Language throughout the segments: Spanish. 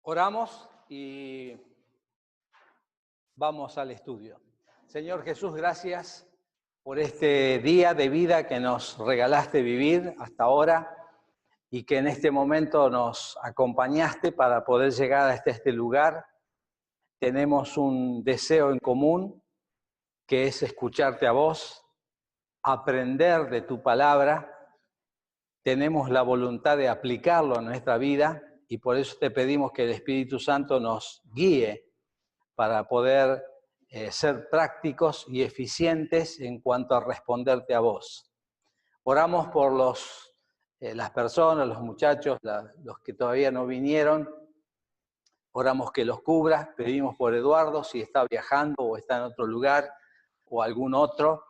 Oramos y vamos al estudio. Señor Jesús, gracias por este día de vida que nos regalaste vivir hasta ahora y que en este momento nos acompañaste para poder llegar hasta este lugar. Tenemos un deseo en común, que es escucharte a vos, aprender de tu palabra. Tenemos la voluntad de aplicarlo en nuestra vida y por eso te pedimos que el Espíritu Santo nos guíe para poder ser prácticos y eficientes en cuanto a responderte a vos. Oramos por las personas, los muchachos, los que todavía no vinieron. Oramos que los cubras, pedimos por Eduardo, si está viajando o está en otro lugar o algún otro,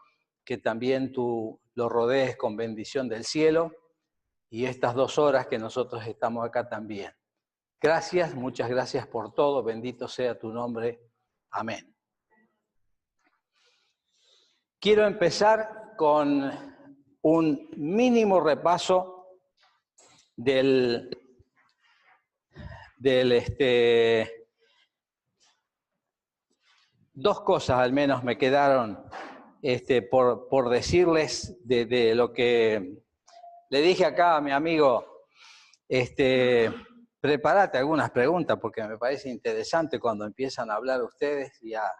que también tú lo rodees con bendición del cielo. Y estas 2 horas que nosotros estamos acá también. Gracias, muchas gracias por todo, bendito sea tu nombre. Amén. Quiero empezar con un mínimo repaso dos cosas al menos me quedaron por decirles de lo que le dije acá a mi amigo. Prepárate algunas preguntas porque me parece interesante cuando empiezan a hablar ustedes y a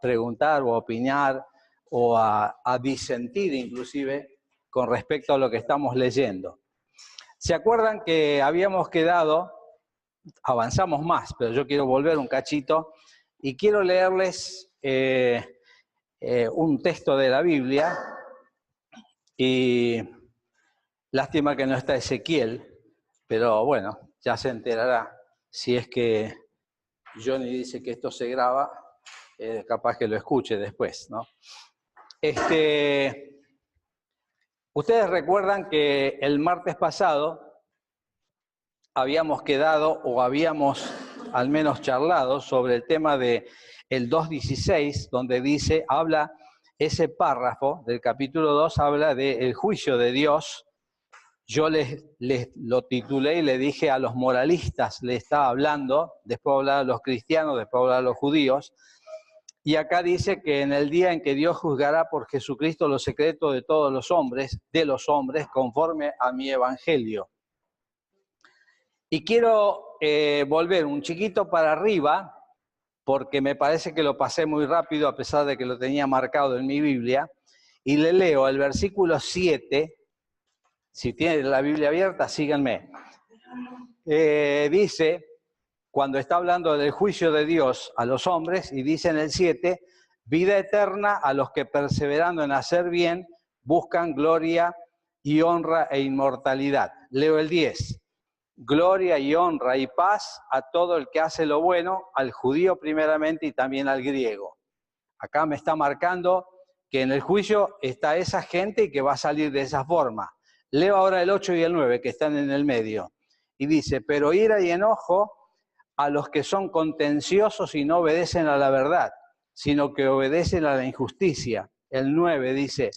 preguntar o a opinar o a disentir inclusive con respecto a lo que estamos leyendo. ¿Se acuerdan que habíamos quedado, avanzamos más, pero yo quiero volver un cachito y quiero leerles un texto de la Biblia y lástima que no está Ezequiel, pero bueno, ya se enterará si es que Johnny dice que esto se graba, capaz que lo escuche después, ¿no? Ustedes recuerdan que el martes pasado habíamos quedado o habíamos al menos charlado sobre el tema de el 2.16, donde habla ese párrafo del capítulo 2, habla del juicio de Dios. Yo les lo titulé y le dije a los moralistas, le estaba hablando, después hablaba a los cristianos, después hablaba a los judíos, y acá dice que en el día en que Dios juzgará por Jesucristo los secretos de todos los hombres, conforme a mi evangelio. Y quiero volver un chiquito para arriba, porque me parece que lo pasé muy rápido, a pesar de que lo tenía marcado en mi Biblia, y le leo el versículo 7. Si tienen la Biblia abierta, síganme. Dice, cuando está hablando del juicio de Dios a los hombres, y dice en el 7, vida eterna a los que perseverando en hacer bien, buscan gloria y honra e inmortalidad. Leo el 10. Gloria y honra y paz a todo el que hace lo bueno, al judío primeramente y también al griego. Acá me está marcando que en el juicio está esa gente y que va a salir de esa forma. Leo ahora el 8 y el 9, que están en el medio. Y dice, pero ira y enojo a los que son contenciosos y no obedecen a la verdad, sino que obedecen a la injusticia. El 9 dice,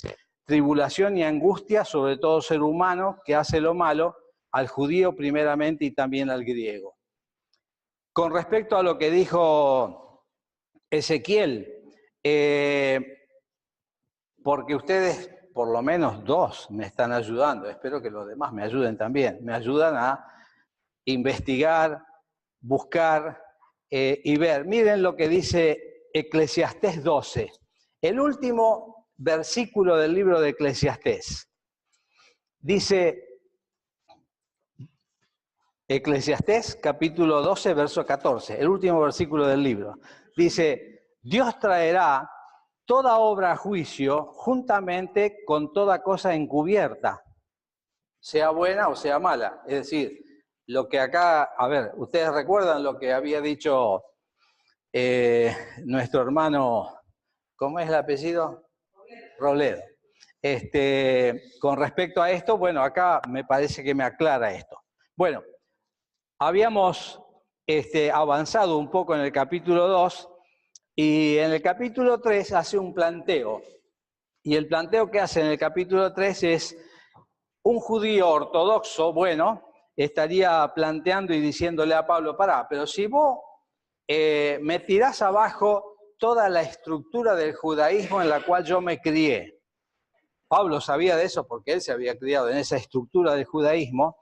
tribulación y angustia sobre todo ser humano que hace lo malo, al judío primeramente y también al griego. Con respecto a lo que dijo Ezequiel, porque ustedes, por lo menos 2, me están ayudando, espero que los demás me ayuden también, me ayudan a investigar, buscar y ver. Miren lo que dice Eclesiastés 12, el último versículo del libro de Eclesiastés. Dice Eclesiastés capítulo 12, verso 14, el último versículo del libro. Dice, Dios traerá toda obra a juicio juntamente con toda cosa encubierta, sea buena o sea mala. Es decir, lo que acá, a ver, ustedes recuerdan lo que había dicho nuestro hermano, ¿cómo es el apellido? Robledo. Con respecto a esto, bueno, acá me parece que me aclara esto. Bueno, habíamos avanzado un poco en el capítulo 2 y en el capítulo 3 hace un planteo. Y el planteo que hace en el capítulo 3 es un judío ortodoxo, bueno, estaría planteando y diciéndole a Pablo, pará, pero si vos me tirás abajo toda la estructura del judaísmo en la cual yo me crié. Pablo sabía de eso porque él se había criado en esa estructura del judaísmo,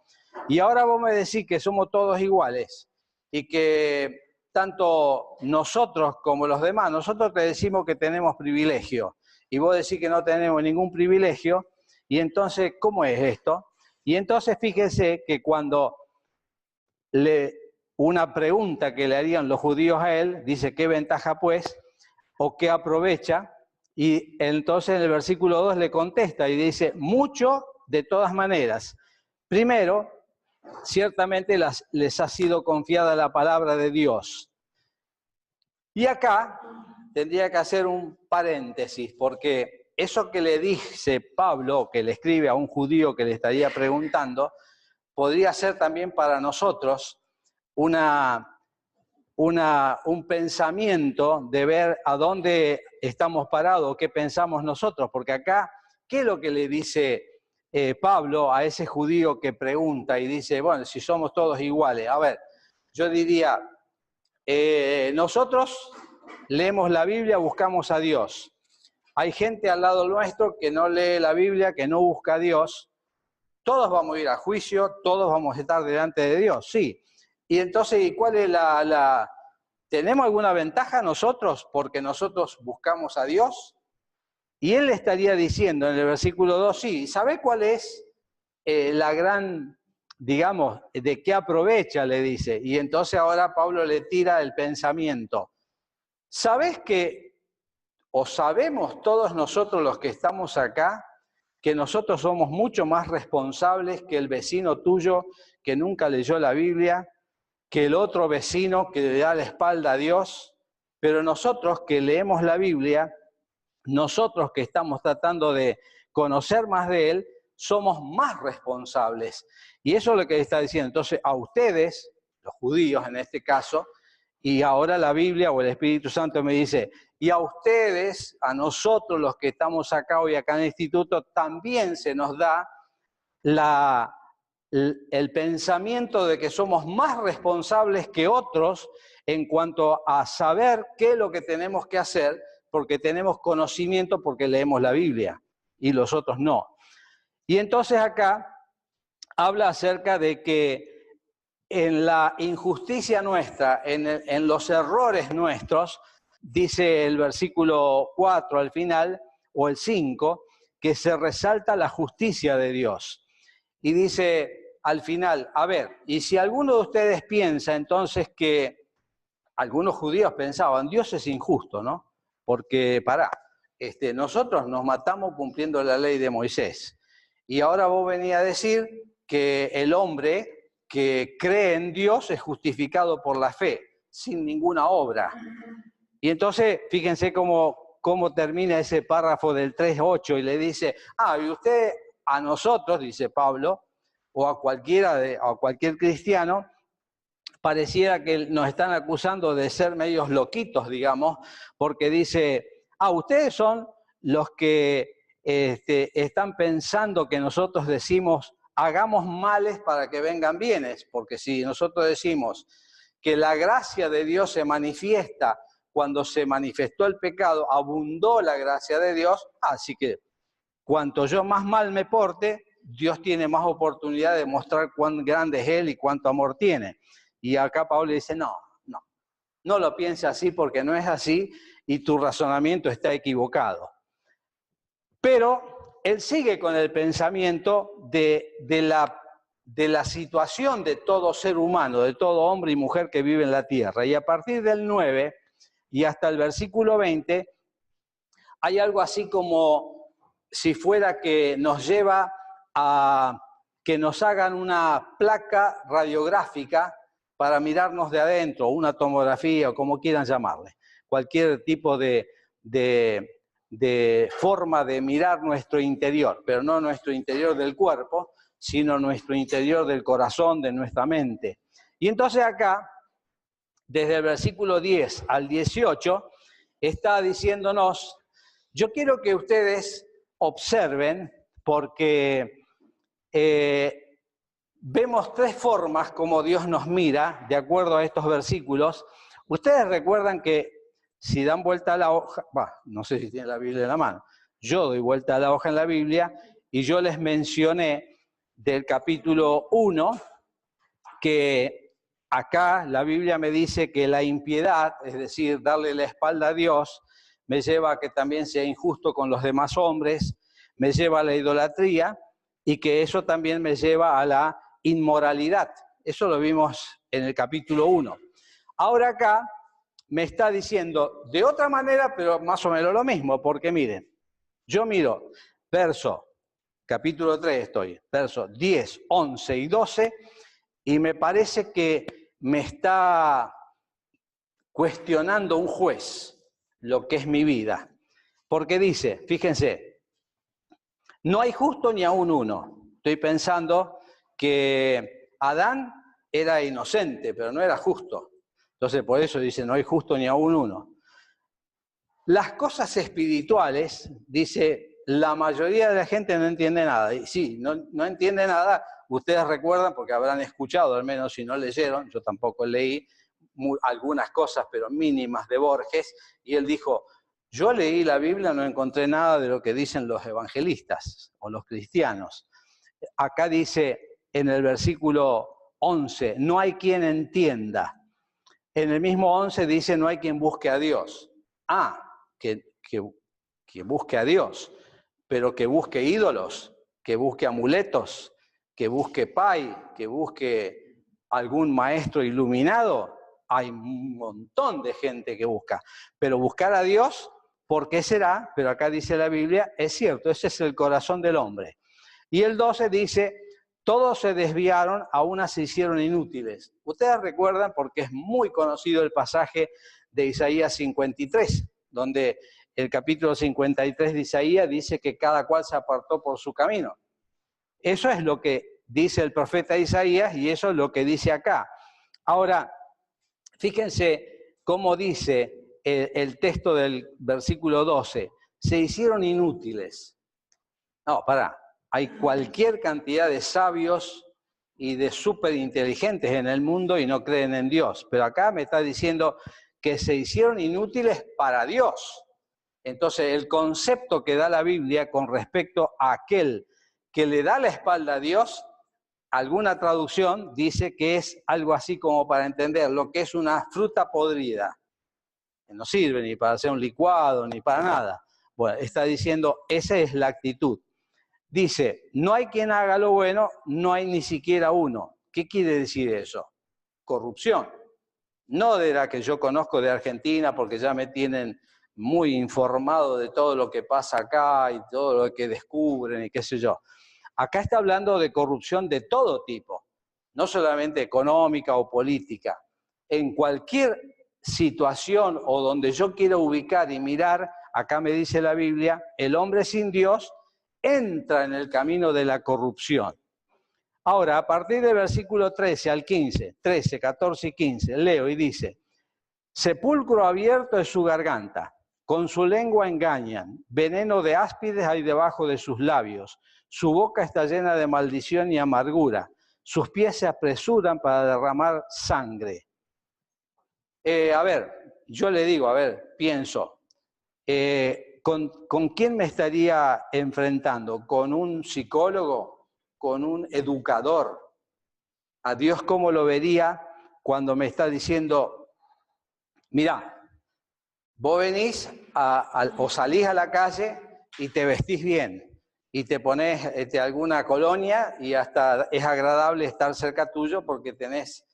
y ahora vos me decís que somos todos iguales y que tanto nosotros como los demás, nosotros te decimos que tenemos privilegio y vos decís que no tenemos ningún privilegio, y entonces, ¿cómo es esto? Y entonces fíjense que cuando una pregunta que le harían los judíos a él, dice, ¿qué ventaja pues? ¿O qué aprovecha? Y entonces en el versículo 2 le contesta y dice, mucho de todas maneras. Primero, ciertamente les ha sido confiada la palabra de Dios. Y acá tendría que hacer un paréntesis, porque eso que le dice Pablo, que le escribe a un judío que le estaría preguntando, podría ser también para nosotros un pensamiento de ver a dónde estamos parados, qué pensamos nosotros, porque acá, ¿qué es lo que le dice Pablo a ese judío que pregunta y dice, bueno, si somos todos iguales? A ver, yo diría, nosotros leemos la Biblia, buscamos a Dios. Hay gente al lado nuestro que no lee la Biblia, que no busca a Dios. Todos vamos a ir a juicio, todos vamos a estar delante de Dios, sí. Y entonces, ¿y cuál es ¿tenemos alguna ventaja nosotros porque nosotros buscamos a Dios? Y él le estaría diciendo en el versículo 2, sí, ¿sabe cuál es la gran, digamos, de qué aprovecha? Le dice. Y entonces ahora Pablo le tira el pensamiento. ¿Sabés que, o sabemos todos nosotros los que estamos acá, que nosotros somos mucho más responsables que el vecino tuyo que nunca leyó la Biblia, que el otro vecino que le da la espalda a Dios? Pero nosotros que leemos la Biblia, nosotros que estamos tratando de conocer más de Él, somos más responsables. Y eso es lo que está diciendo. Entonces, a ustedes, los judíos en este caso, y ahora la Biblia o el Espíritu Santo me dice, y a ustedes, a nosotros los que estamos acá hoy, acá en el instituto, también se nos da el pensamiento de que somos más responsables que otros en cuanto a saber qué es lo que tenemos que hacer, porque tenemos conocimiento, porque leemos la Biblia, y los otros no. Y entonces acá habla acerca de que en la injusticia nuestra, en los errores nuestros, dice el versículo 4 al final, o el 5, que se resalta la justicia de Dios. Y dice al final, a ver, y si alguno de ustedes piensa entonces que, algunos judíos pensaban, Dios es injusto, ¿no? Porque, nosotros nos matamos cumpliendo la ley de Moisés. Y ahora vos venís a decir que el hombre que cree en Dios es justificado por la fe, sin ninguna obra. Y entonces, fíjense cómo termina ese párrafo del 3:8 y le dice, y usted a nosotros, dice Pablo, o a cualquier cristiano, pareciera que nos están acusando de ser medios loquitos, digamos, porque dice, ustedes son los que están pensando que nosotros decimos, hagamos males para que vengan bienes, porque si nosotros decimos que la gracia de Dios se manifiesta cuando se manifestó el pecado, abundó la gracia de Dios, así que cuanto yo más mal me porte, Dios tiene más oportunidad de mostrar cuán grande es Él y cuánto amor tiene. Y acá Pablo dice, no lo piense así porque no es así y tu razonamiento está equivocado. Pero él sigue con el pensamiento de la situación de todo ser humano, de todo hombre y mujer que vive en la tierra. Y a partir del 9 y hasta el versículo 20, hay algo así como si fuera que nos lleva a que nos hagan una placa radiográfica para mirarnos de adentro, una tomografía o como quieran llamarle, cualquier tipo de forma de mirar nuestro interior, pero no nuestro interior del cuerpo, sino nuestro interior del corazón, de nuestra mente. Y entonces acá, desde el versículo 10 al 18, está diciéndonos, yo quiero que ustedes observen, porque vemos tres formas como Dios nos mira, de acuerdo a estos versículos. Ustedes recuerdan que si dan vuelta a la hoja, no sé si tienen la Biblia en la mano, yo doy vuelta a la hoja en la Biblia y yo les mencioné del capítulo 1 que acá la Biblia me dice que la impiedad, es decir, darle la espalda a Dios, me lleva a que también sea injusto con los demás hombres, me lleva a la idolatría y que eso también me lleva a la inmoralidad. Eso lo vimos en el capítulo 1. Ahora acá me está diciendo de otra manera, pero más o menos lo mismo, porque miren, yo miro capítulo 3 estoy, versos 10, 11 y 12, y me parece que me está cuestionando un juez lo que es mi vida. Porque dice, fíjense, no hay justo ni aún uno. Estoy pensando que Adán era inocente, pero no era justo. Entonces, por eso dice, no hay justo ni aún uno. Las cosas espirituales, dice, la mayoría de la gente no entiende nada. Y sí, no entiende nada. Ustedes recuerdan, porque habrán escuchado, al menos si no leyeron, yo tampoco leí algunas cosas, pero mínimas de Borges, y él dijo, yo leí la Biblia, no encontré nada de lo que dicen los evangelistas o los cristianos. Acá dice en el versículo 11, no hay quien entienda. En el mismo 11 dice, no hay quien busque a Dios. Que busque a Dios, pero que busque ídolos, que busque amuletos, que busque pay, que busque algún maestro iluminado. Hay un montón de gente que busca, pero buscar a Dios, ¿por qué será? Pero acá dice la Biblia, es cierto, ese es el corazón del hombre. Y el 12 dice, todos se desviaron, a unas se hicieron inútiles. Ustedes recuerdan, porque es muy conocido el pasaje de Isaías 53, donde el capítulo 53 de Isaías dice que cada cual se apartó por su camino. Eso es lo que dice el profeta Isaías y eso es lo que dice acá. Ahora, fíjense cómo dice el texto del versículo 12. Se hicieron inútiles. No, hay cualquier cantidad de sabios y de superinteligentes en el mundo y no creen en Dios. Pero acá me está diciendo que se hicieron inútiles para Dios. Entonces, el concepto que da la Biblia con respecto a aquel que le da la espalda a Dios, alguna traducción dice que es algo así como para entender lo que es una fruta podrida. Que no sirve ni para hacer un licuado, ni para nada. Bueno, está diciendo, esa es la actitud. Dice, no hay quien haga lo bueno, no hay ni siquiera uno. ¿Qué quiere decir eso? Corrupción. No de la que yo conozco de Argentina, porque ya me tienen muy informado de todo lo que pasa acá y todo lo que descubren y qué sé yo. Acá está hablando de corrupción de todo tipo, no solamente económica o política. En cualquier situación o donde yo quiera ubicar y mirar, acá me dice la Biblia, el hombre sin Dios entra en el camino de la corrupción. Ahora, a partir del versículo 13 al 15, 13, 14 y 15, leo y dice, sepulcro abierto es su garganta, con su lengua engañan, veneno de áspides hay debajo de sus labios, su boca está llena de maldición y amargura, sus pies se apresuran para derramar sangre. Yo le digo, pienso, ¿con quién me estaría enfrentando? ¿Con un psicólogo? ¿Con un educador? ¿A Dios cómo lo vería cuando me está diciendo, mirá, vos venís o salís a la calle y te vestís bien y te pones alguna colonia y hasta es agradable estar cerca tuyo porque tenés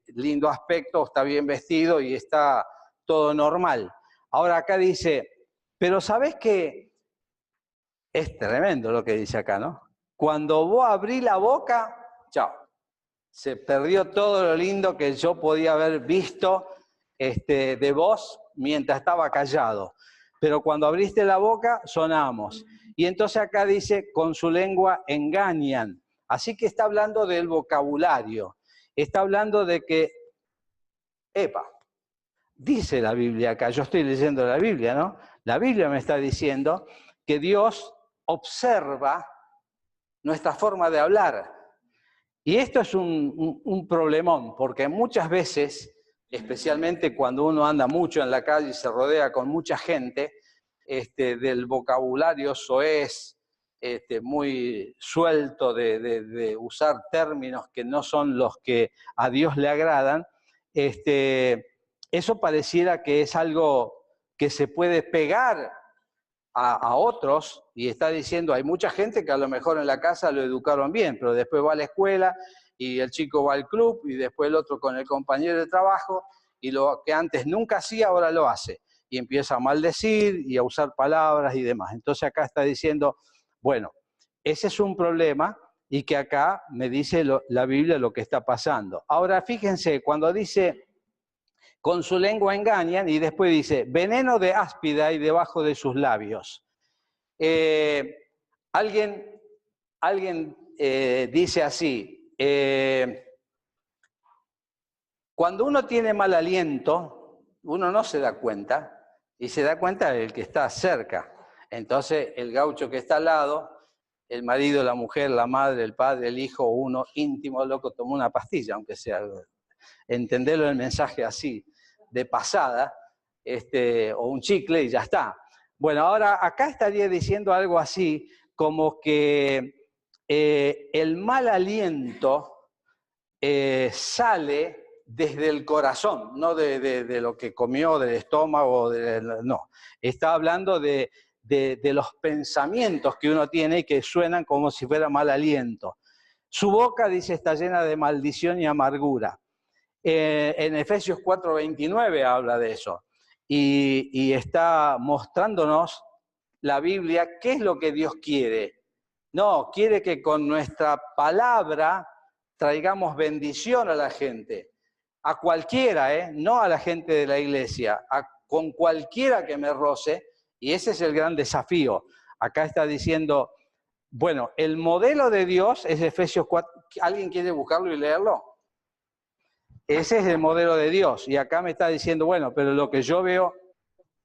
lindo aspecto, está bien vestido y está todo normal. Ahora acá dice, pero ¿sabés qué? Es tremendo lo que dice acá, ¿no? Cuando vos abrís la boca, chao, se perdió todo lo lindo que yo podía haber visto de vos mientras estaba callado. Pero cuando abriste la boca, sonamos. Y entonces acá dice, con su lengua engañan. Así que está hablando del vocabulario. Está hablando de que, dice la Biblia acá, yo estoy leyendo la Biblia, ¿no? La Biblia me está diciendo que Dios observa nuestra forma de hablar Y esto es un problemón, porque muchas veces, especialmente cuando uno anda mucho en la calle y se rodea con mucha gente, del vocabulario soez, muy suelto de usar términos que no son los que a Dios le agradan, eso pareciera que es algo que se puede pegar a otros, y está diciendo, hay mucha gente que a lo mejor en la casa lo educaron bien, pero después va a la escuela y el chico va al club y después el otro con el compañero de trabajo y lo que antes nunca hacía ahora lo hace y empieza a maldecir y a usar palabras y demás. Entonces acá está diciendo, bueno, ese es un problema y que acá me dice la Biblia lo que está pasando. Ahora fíjense, cuando dice con su lengua engañan, y después dice, veneno de áspida y debajo de sus labios. Alguien dice así, cuando uno tiene mal aliento, uno no se da cuenta, y se da cuenta el que está cerca. Entonces, el gaucho que está al lado, el marido, la mujer, la madre, el padre, el hijo, uno íntimo, loco, tomó una pastilla, aunque sea, entenderlo el mensaje así, de pasada, o un chicle y ya está. Bueno, ahora acá estaría diciendo algo así, como que el mal aliento sale desde el corazón, no de lo que comió, del estómago, no. Está hablando de los pensamientos que uno tiene y que suenan como si fuera mal aliento. Su boca, dice, está llena de maldición y amargura. En Efesios 4:29 habla de eso. Y está mostrándonos la Biblia qué es lo que Dios quiere. No, quiere que con nuestra palabra traigamos bendición a la gente. A cualquiera, no a la gente de la iglesia, con cualquiera que me roce. Y ese es el gran desafío. Acá está diciendo, bueno, el modelo de Dios es Efesios 4. ¿Alguien quiere buscarlo y leerlo? Ese es el modelo de Dios. Y acá me está diciendo, bueno, pero lo que yo veo,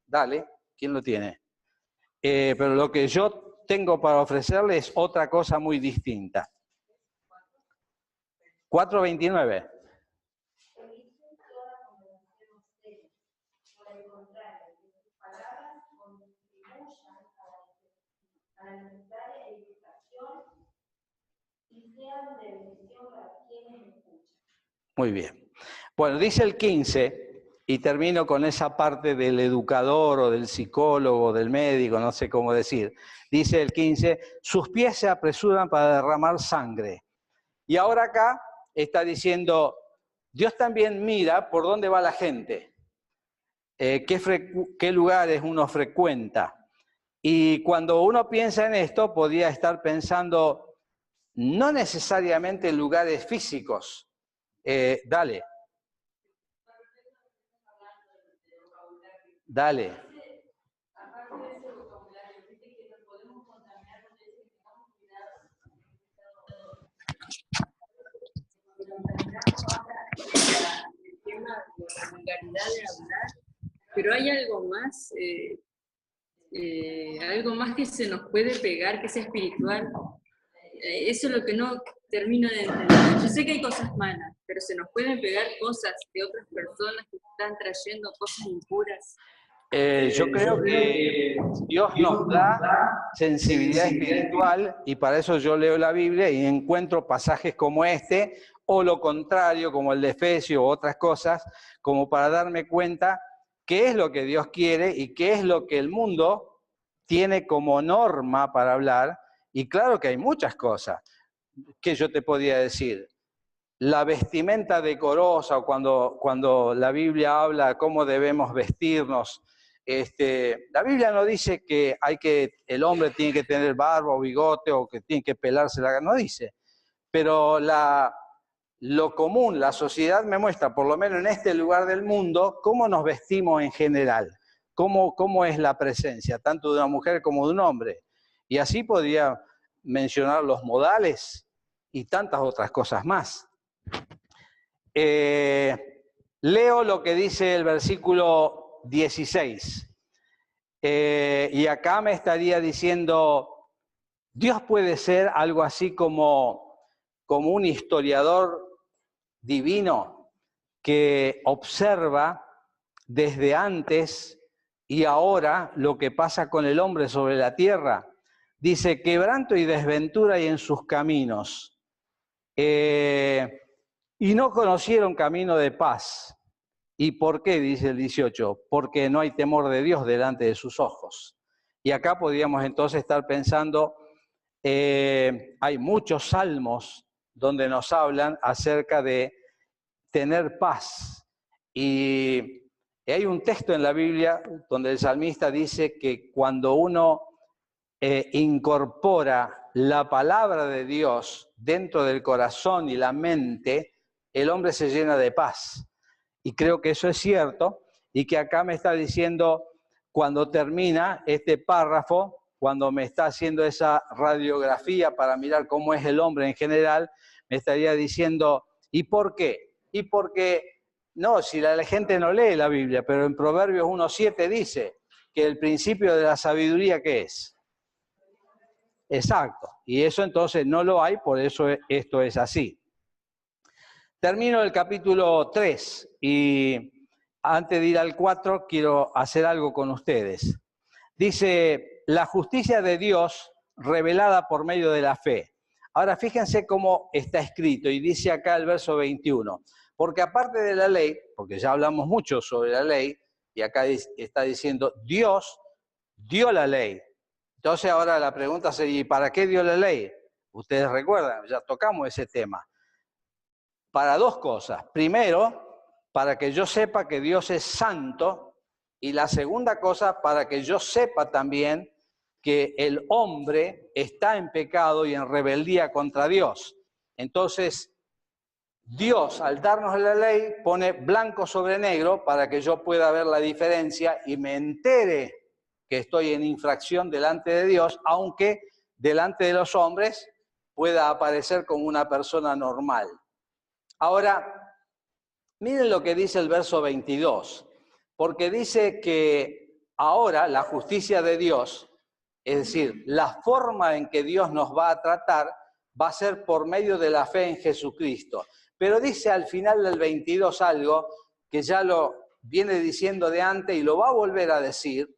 dale, ¿quién lo tiene? Pero lo que yo tengo para ofrecerle es otra cosa muy distinta. 4:29. Muy bien. Bueno, dice el 15, y termino con esa parte del educador o del psicólogo, del médico, no sé cómo decir. Dice el 15, sus pies se apresuran para derramar sangre. Y ahora acá está diciendo, Dios también mira por dónde va la gente, qué lugares uno frecuenta. Y cuando uno piensa en esto, podría estar pensando, no necesariamente en lugares físicos. Dale. Dale. El tema de la vulgaridad de hablar, pero hay algo más que se nos puede pegar, que sea espiritual. Eso es lo que no termino de entender. Yo sé que hay cosas malas, pero se nos pueden pegar cosas de otras personas que están trayendo cosas impuras. Yo creo que Dios nos da sensibilidad espiritual y para eso yo leo la Biblia y encuentro pasajes como este o lo contrario, como el de Efesios o otras cosas, como para darme cuenta qué es lo que Dios quiere y qué es lo que el mundo tiene como norma para hablar. Y claro que hay muchas cosas que yo te podía decir. La vestimenta decorosa, o cuando la Biblia habla de cómo debemos vestirnos, la Biblia no dice que el hombre tiene que tener barba o bigote o que tiene que pelarse la no dice. Pero lo común, la sociedad me muestra, por lo menos en este lugar del mundo, cómo nos vestimos en general, cómo es la presencia, tanto de una mujer como de un hombre. Y así podría mencionar los modales y tantas otras cosas más. Leo lo que dice el versículo 16. Y acá me estaría diciendo, Dios puede ser algo así como como un historiador divino que observa desde antes y ahora lo que pasa con el hombre sobre la tierra. Dice, quebranto y desventura hay en sus caminos, y no conocieron camino de paz. ¿Y por qué? Dice el 18, porque no hay temor de Dios delante de sus ojos. Y acá podríamos entonces estar pensando, hay muchos salmos donde nos hablan acerca de tener paz. Y hay un texto en la Biblia donde el salmista dice que cuando uno incorpora la palabra de Dios dentro del corazón y la mente, el hombre se llena de paz. Y creo que eso es cierto, y que acá me está diciendo, cuando termina este párrafo, cuando me está haciendo esa radiografía para mirar cómo es el hombre en general, me estaría diciendo, ¿y por qué? Y porque, no, si la gente no lee la Biblia, pero en Proverbios 1:7 dice que el principio de la sabiduría, ¿qué es? Exacto, y eso entonces no lo hay, por eso esto es así. Termino el capítulo 3 y antes de ir al 4 quiero hacer algo con ustedes. Dice, la justicia de Dios revelada por medio de la fe. Ahora fíjense cómo está escrito y dice acá el verso 21. Porque aparte de la ley, porque ya hablamos mucho sobre la ley, y acá está diciendo, Dios dio la ley. Entonces ahora la pregunta sería, ¿y para qué dio la ley? Ustedes recuerdan, ya tocamos ese tema. Para dos cosas. Primero, para que yo sepa que Dios es santo, y la segunda cosa, para que yo sepa también que el hombre está en pecado y en rebeldía contra Dios. Entonces, Dios, al darnos la ley, pone blanco sobre negro para que yo pueda ver la diferencia y me entere que estoy en infracción delante de Dios, aunque delante de los hombres pueda aparecer como una persona normal. Ahora, miren lo que dice el verso 22, porque dice que ahora la justicia de Dios, es decir, la forma en que Dios nos va a tratar, va a ser por medio de la fe en Jesucristo. Pero dice al final del 22 algo que ya lo viene diciendo de antes y lo va a volver a decir,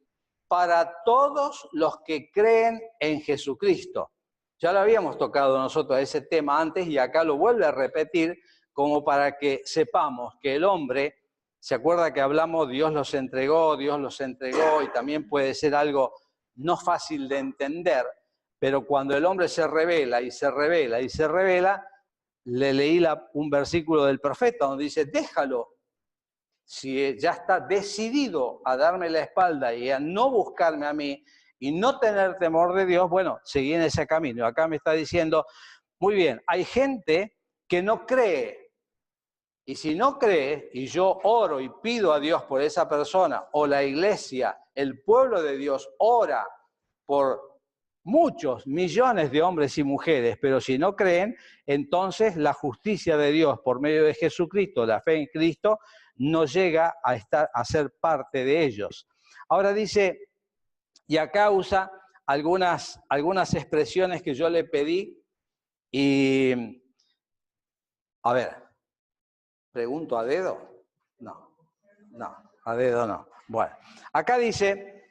para todos los que creen en Jesucristo. Ya lo habíamos tocado nosotros ese tema antes y acá lo vuelve a repetir, como para que sepamos que el hombre, ¿se acuerda que hablamos Dios los entregó y también puede ser algo no fácil de entender, pero cuando el hombre se revela y se revela y se revela, le leí un versículo del profeta donde dice, déjalo, si ya está decidido a darme la espalda y a no buscarme a mí y no tener temor de Dios, bueno, seguí en ese camino. Acá me está diciendo, muy bien, hay gente que no cree. Y si no cree, y yo oro y pido a Dios por esa persona, o la iglesia, el pueblo de Dios ora por muchos millones de hombres y mujeres, pero si no creen, entonces la justicia de Dios por medio de Jesucristo, la fe en Cristo, no llega a ser parte de ellos. Ahora dice, y acá usa algunas expresiones que yo le pedí, y a ver, ¿pregunto a dedo? No, a dedo no. Bueno, acá dice,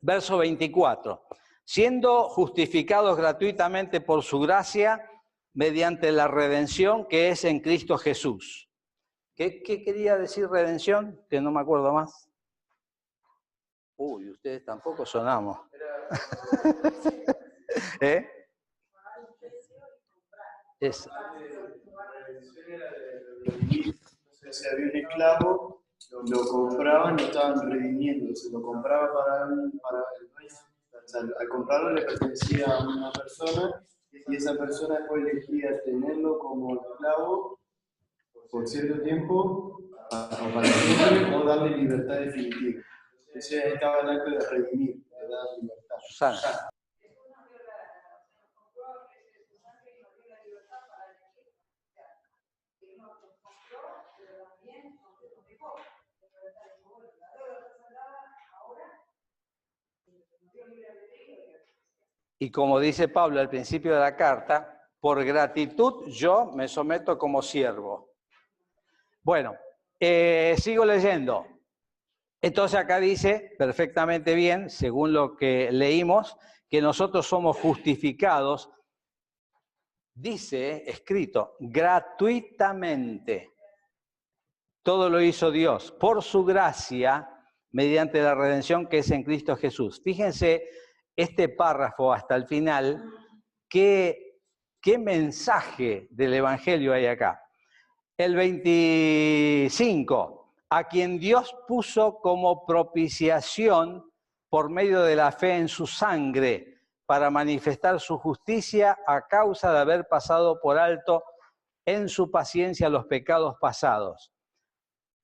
verso 24, siendo justificados gratuitamente por su gracia, mediante la redención que es en Cristo Jesús. ¿Qué quería decir redención? Que no me acuerdo más. Uy, ustedes tampoco sonamos. ¿Eh? Es. O sea, había un esclavo, lo compraban y lo estaban redimiendo, se lo compraba para el dueño. O sea, al comprarlo le pertenecía a una persona y esa persona después elegía tenerlo como esclavo por cierto tiempo o para siempre o darle libertad definitiva. Entonces ahí estaba el acto de redimir, de dar libertad. Susana. Y como dice Pablo al principio de la carta, por gratitud yo me someto como siervo. Bueno, sigo leyendo. Entonces acá dice perfectamente bien, según lo que leímos, que nosotros somos justificados, dice, escrito, gratuitamente. Todo lo hizo Dios por su gracia, mediante la redención que es en Cristo Jesús. Fíjense este párrafo hasta el final, qué mensaje del Evangelio hay acá. El 25, a quien Dios puso como propiciación por medio de la fe en su sangre, para manifestar su justicia a causa de haber pasado por alto en su paciencia los pecados pasados.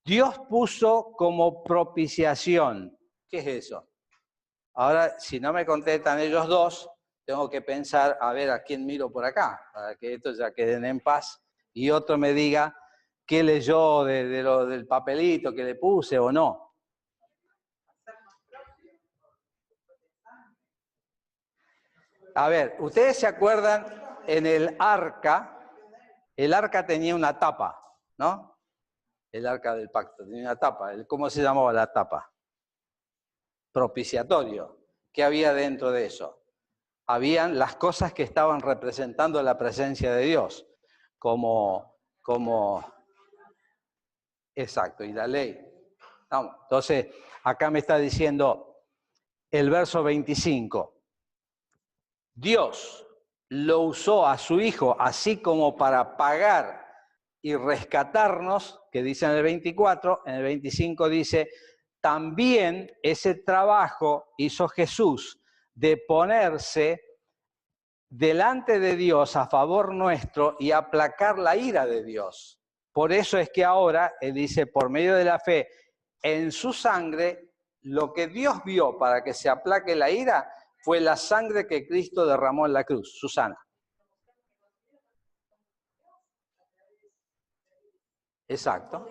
Dios puso como propiciación. ¿Qué es eso? Ahora, si no me contestan ellos dos, tengo que pensar, a ver a quién miro por acá, para que estos ya queden en paz, y otro me diga qué leyó del papelito que le puse o no. A ver, ¿ustedes se acuerdan en el arca tenía una tapa, ¿no? El arca del pacto tenía una tapa. ¿Cómo se llamaba la tapa? Propiciatorio. ¿Qué había dentro de eso? Habían las cosas que estaban representando la presencia de Dios, como exacto, y la ley. No, entonces, acá me está diciendo el verso 25. Dios lo usó a su Hijo así como para pagar y rescatarnos, que dice en el 24, en el 25 dice, también ese trabajo hizo Jesús de ponerse delante de Dios a favor nuestro y aplacar la ira de Dios. Por eso es que ahora, él dice, por medio de la fe en su sangre, lo que Dios vio para que se aplaque la ira fue la sangre que Cristo derramó en la cruz. Susana. Exacto.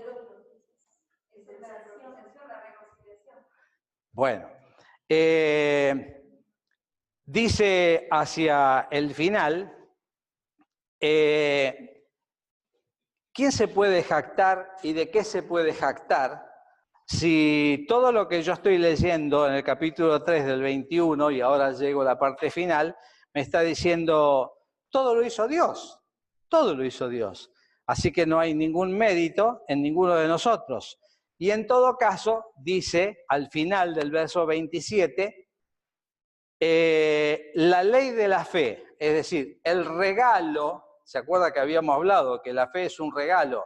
Bueno, dice hacia el final, ¿quién se puede jactar y de qué se puede jactar si todo lo que yo estoy leyendo en el capítulo 3 del 21, y ahora llego a la parte final, me está diciendo, todo lo hizo Dios, todo lo hizo Dios. Así que no hay ningún mérito en ninguno de nosotros. Y en todo caso, dice al final del verso 27, la ley de la fe, es decir, el regalo, ¿se acuerda que habíamos hablado que la fe es un regalo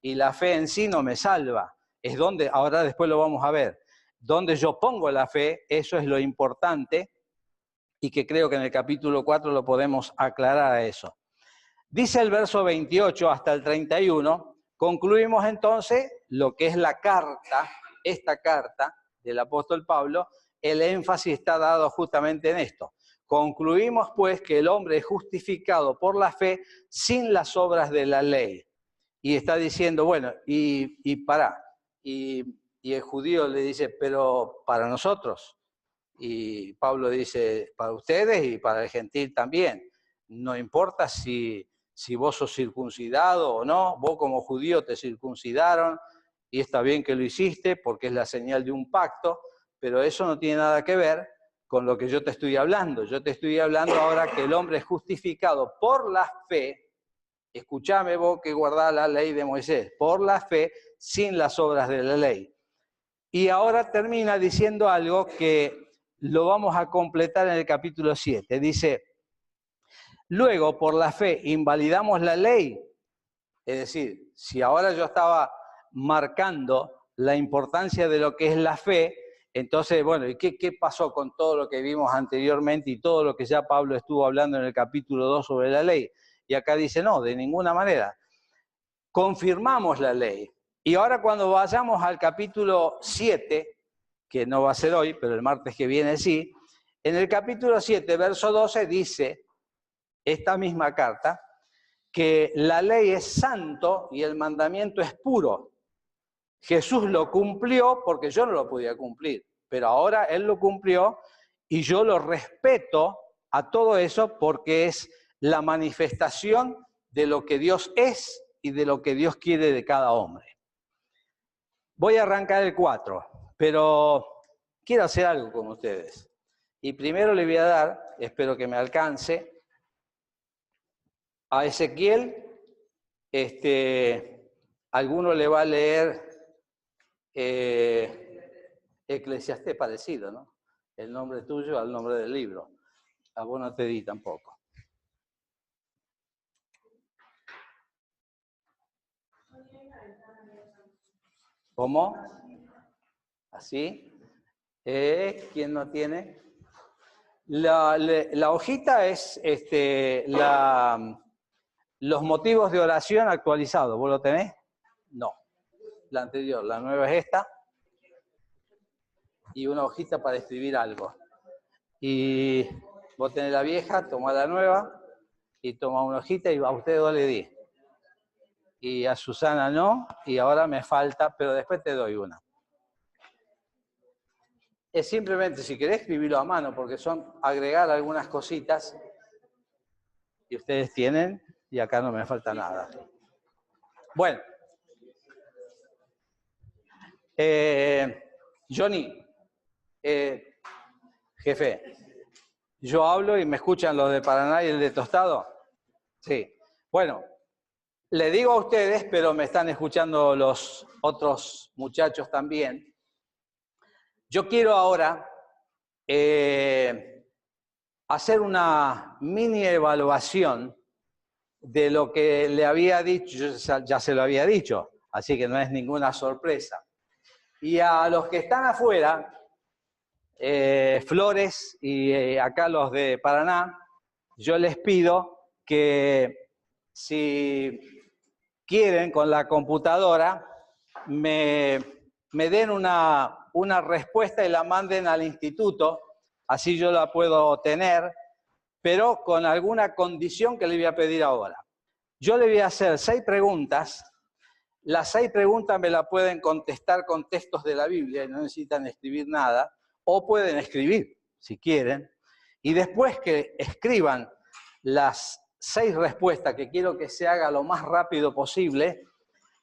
y la fe en sí no me salva? Es donde, ahora después lo vamos a ver, donde yo pongo la fe, eso es lo importante y que creo que en el capítulo 4 lo podemos aclarar a eso. Dice el verso 28 hasta el 31, concluimos entonces lo que es la carta, esta carta del apóstol Pablo, el énfasis está dado justamente en esto. Concluimos pues que el hombre es justificado por la fe sin las obras de la ley. Y está diciendo, bueno, y el judío le dice, pero para nosotros. Y Pablo dice, para ustedes y para el gentil también. No importa si vos sos circuncidado o no, vos como judío te circuncidaron y está bien que lo hiciste porque es la señal de un pacto, pero eso no tiene nada que ver con lo que yo te estoy hablando. Yo te estoy hablando ahora que el hombre es justificado por la fe. Escuchame vos que guardás la ley de Moisés, por la fe sin las obras de la ley. Y ahora termina diciendo algo que lo vamos a completar en el capítulo 7. Dice, luego por la fe invalidamos la ley. Es decir, si ahora yo estaba marcando la importancia de lo que es la fe, entonces, bueno, ¿y qué pasó con todo lo que vimos anteriormente y todo lo que ya Pablo estuvo hablando en el capítulo 2 sobre la ley? Y acá dice, no, de ninguna manera. Confirmamos la ley. Y ahora cuando vayamos al capítulo 7, que no va a ser hoy, pero el martes que viene sí, en el capítulo 7, verso 12, dice esta misma carta, que la ley es santo y el mandamiento es puro. Jesús lo cumplió porque yo no lo podía cumplir, pero ahora Él lo cumplió y yo lo respeto a todo eso porque es la manifestación de lo que Dios es y de lo que Dios quiere de cada hombre. Voy a arrancar el 4, pero quiero hacer algo con ustedes. Y primero le voy a dar, espero que me alcance, a Ezequiel. Alguno le va a leer Eclesiastés, parecido, ¿no? El nombre tuyo al nombre del libro. A vos no te di tampoco. ¿Cómo? ¿Así? ¿Quién no tiene? La hojita es los motivos de oración actualizados. ¿Vos lo tenés? No. La anterior, la nueva es esta. Y una hojita para escribir algo. Y vos tenés la vieja, tomá la nueva y toma una hojita y a ustedes dos le di. Y a Susana no, y ahora me falta, pero después te doy una. Es simplemente, si querés, escribirlo a mano, porque son agregar algunas cositas y ustedes tienen, y acá no me falta nada. Bueno. Johnny, jefe, yo hablo y me escuchan los de Paraná y el de Tostado. Sí. Bueno, le digo a ustedes, pero me están escuchando los otros muchachos también. Yo quiero ahora hacer una mini evaluación de lo que le había dicho. Yo ya se lo había dicho, así que no es ninguna sorpresa. Y a los que están afuera, Flores y acá los de Paraná, yo les pido que si quieren con la computadora me den una respuesta y la manden al instituto, así yo la puedo tener, pero con alguna condición que le voy a pedir ahora. Yo le voy a hacer 6 preguntas. Las 6 preguntas me las pueden contestar con textos de la Biblia y no necesitan escribir nada, o pueden escribir, si quieren, y después que escriban las 6 respuestas, que quiero que se haga lo más rápido posible,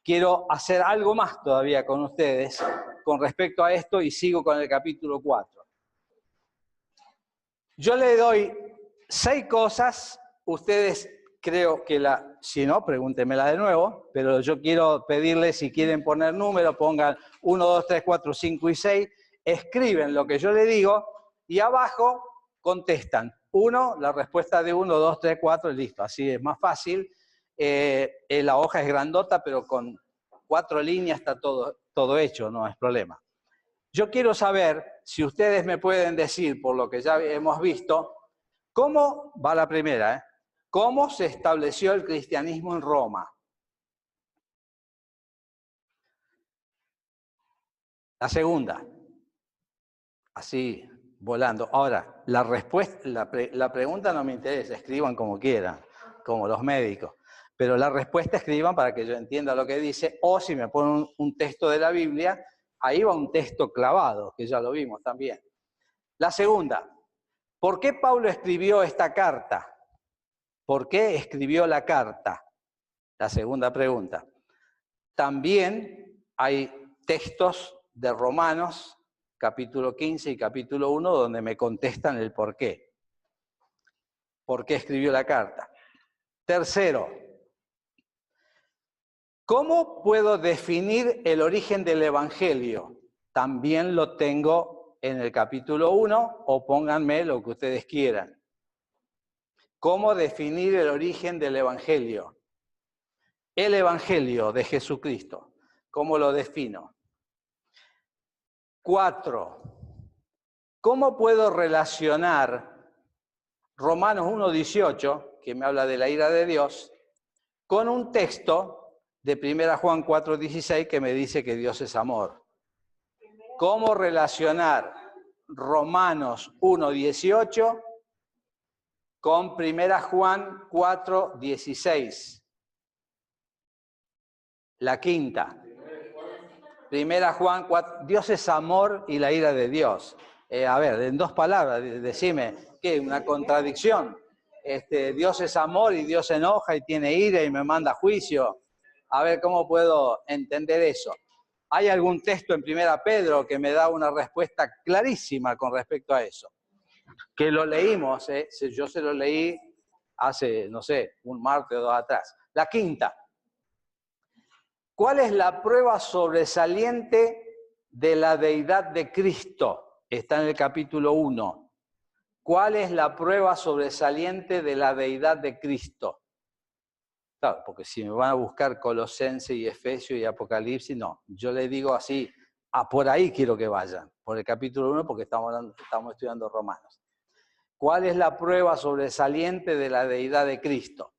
quiero hacer algo más todavía con ustedes con respecto a esto y sigo con el capítulo 4. Yo le doy 6 cosas, ustedes creo que si no, pregúntenmela de nuevo, pero yo quiero pedirles, si quieren poner números, pongan 1, 2, 3, 4, 5 y 6, escriben lo que yo le digo y abajo contestan. 1, la respuesta de 1, 2, 3, 4 y listo, así es más fácil. La hoja es grandota, pero con 4 líneas está todo hecho, no es problema. Yo quiero saber si ustedes me pueden decir, por lo que ya hemos visto, cómo va la primera, ¿cómo se estableció el cristianismo en Roma? La segunda, así, volando. Ahora, la respuesta, la pregunta no me interesa, escriban como quieran, como los médicos. Pero la respuesta escriban para que yo entienda lo que dice, o si me ponen un texto de la Biblia, ahí va un texto clavado, que ya lo vimos también. La segunda, ¿por qué Pablo escribió esta carta? ¿Por qué escribió la carta? La segunda pregunta. También hay textos de Romanos, capítulo 15 y capítulo 1, donde me contestan el por qué. ¿Por qué escribió la carta? Tercero, ¿cómo puedo definir el origen del Evangelio? También lo tengo en el capítulo 1, o pónganme lo que ustedes quieran. ¿Cómo definir el origen del Evangelio? El Evangelio de Jesucristo, ¿cómo lo defino? 4. ¿Cómo puedo relacionar Romanos 1:18, que me habla de la ira de Dios, con un texto de 1 Juan 4:16 que me dice que Dios es amor? ¿Cómo relacionar Romanos 1:18 con 1 Juan 4:16? La quinta. 1 Juan 4, Dios es amor y la ira de Dios. A ver, en 2 palabras, decime, ¿qué? ¿Una contradicción? Dios es amor y Dios se enoja y tiene ira y me manda juicio. A ver, ¿cómo puedo entender eso? ¿Hay algún texto en 1 Pedro que me da una respuesta clarísima con respecto a eso? Que lo leímos, yo se lo leí hace, no sé, un martes o dos atrás. La quinta. ¿Cuál es la prueba sobresaliente de la deidad de Cristo? Está en el capítulo 1. ¿Cuál es la prueba sobresaliente de la deidad de Cristo? Claro, porque si me van a buscar Colosenses y Efesios y Apocalipsis, no. Yo les digo así, por ahí quiero que vayan, por el capítulo 1, porque estamos estudiando Romanos. ¿Cuál es la prueba sobresaliente de la deidad de Cristo?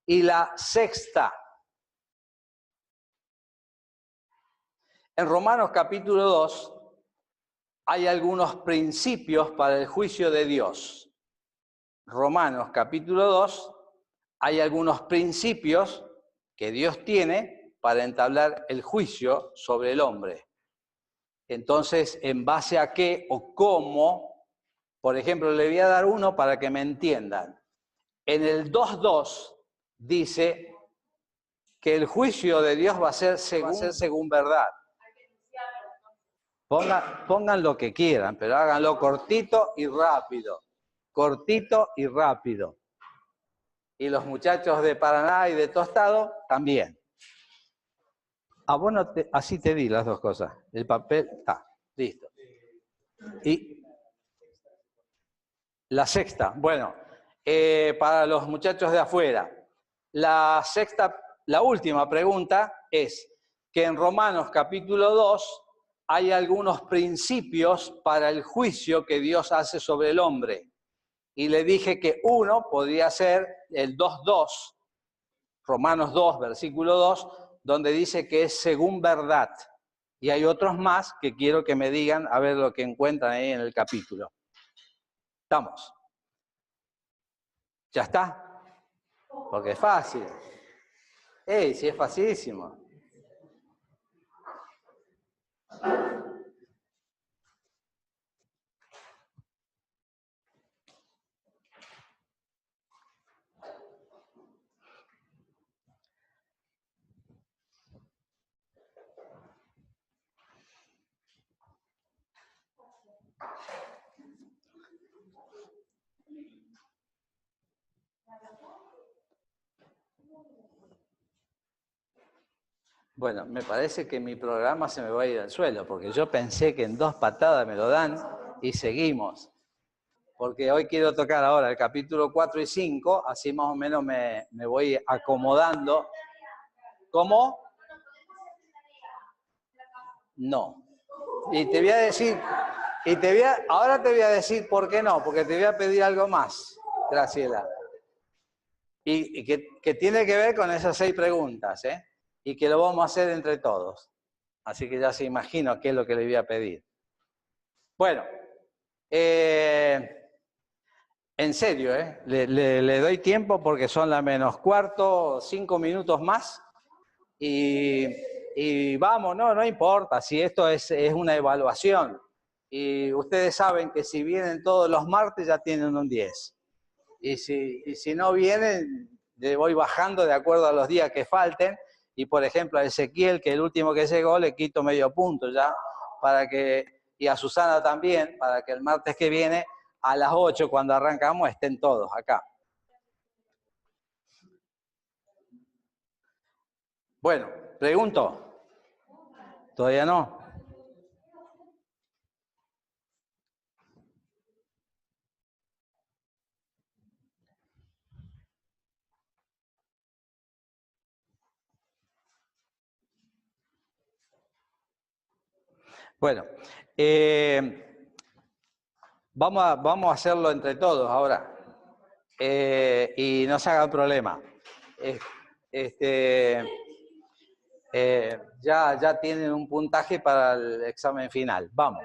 Y la sexta. En Romanos capítulo 2 hay algunos principios para el juicio de Dios. Romanos capítulo 2 hay algunos principios que Dios tiene para entablar el juicio sobre el hombre. Entonces, ¿en base a qué o cómo? Por ejemplo, le voy a dar uno para que me entiendan. En el 2.2 dice que el juicio de Dios va a ser según verdad. Pongan lo que quieran, pero háganlo cortito y rápido. Cortito y rápido. Y los muchachos de Paraná y de Tostado también. Bueno, así te di las dos cosas. El papel está, listo. Y la sexta, bueno, para los muchachos de afuera. La última pregunta es que en Romanos capítulo 2 hay algunos principios para el juicio que Dios hace sobre el hombre. Y le dije que uno podría ser el 2.2, Romanos 2, versículo 2, donde dice que es según verdad. Y hay otros más que quiero que me digan a ver lo que encuentran ahí en el capítulo. ¿Estamos? ¿Ya está? Porque es fácil. Sí, es facilísimo. Bueno, me parece que mi programa se me va a ir al suelo, porque yo pensé que en 2 patadas me lo dan y seguimos. Porque hoy quiero tocar ahora el capítulo 4 y 5, así más o menos me voy acomodando. ¿Cómo? No. Y te voy a decir, ahora te voy a decir por qué no, porque te voy a pedir algo más, Graciela. Y que tiene que ver con esas 6 preguntas, ¿eh? Y que lo vamos a hacer entre todos. Así que ya se imagino qué es lo que le voy a pedir. Bueno, en serio, le doy tiempo porque son las -15, 5 minutos más. Y vamos, no importa, si esto es una evaluación. Y ustedes saben que si vienen todos los martes ya tienen un 10. Y si no vienen, le voy bajando de acuerdo a los días que falten. Y por ejemplo a Ezequiel, que el último que llegó, le quito medio punto ya, y a Susana también, para que el martes que viene, a las 8, cuando arrancamos, estén todos acá. Bueno, pregunto. ¿Todavía no? Bueno, vamos a hacerlo entre todos ahora. Y no se hagan problema. Ya tienen un puntaje para el examen final. Vamos.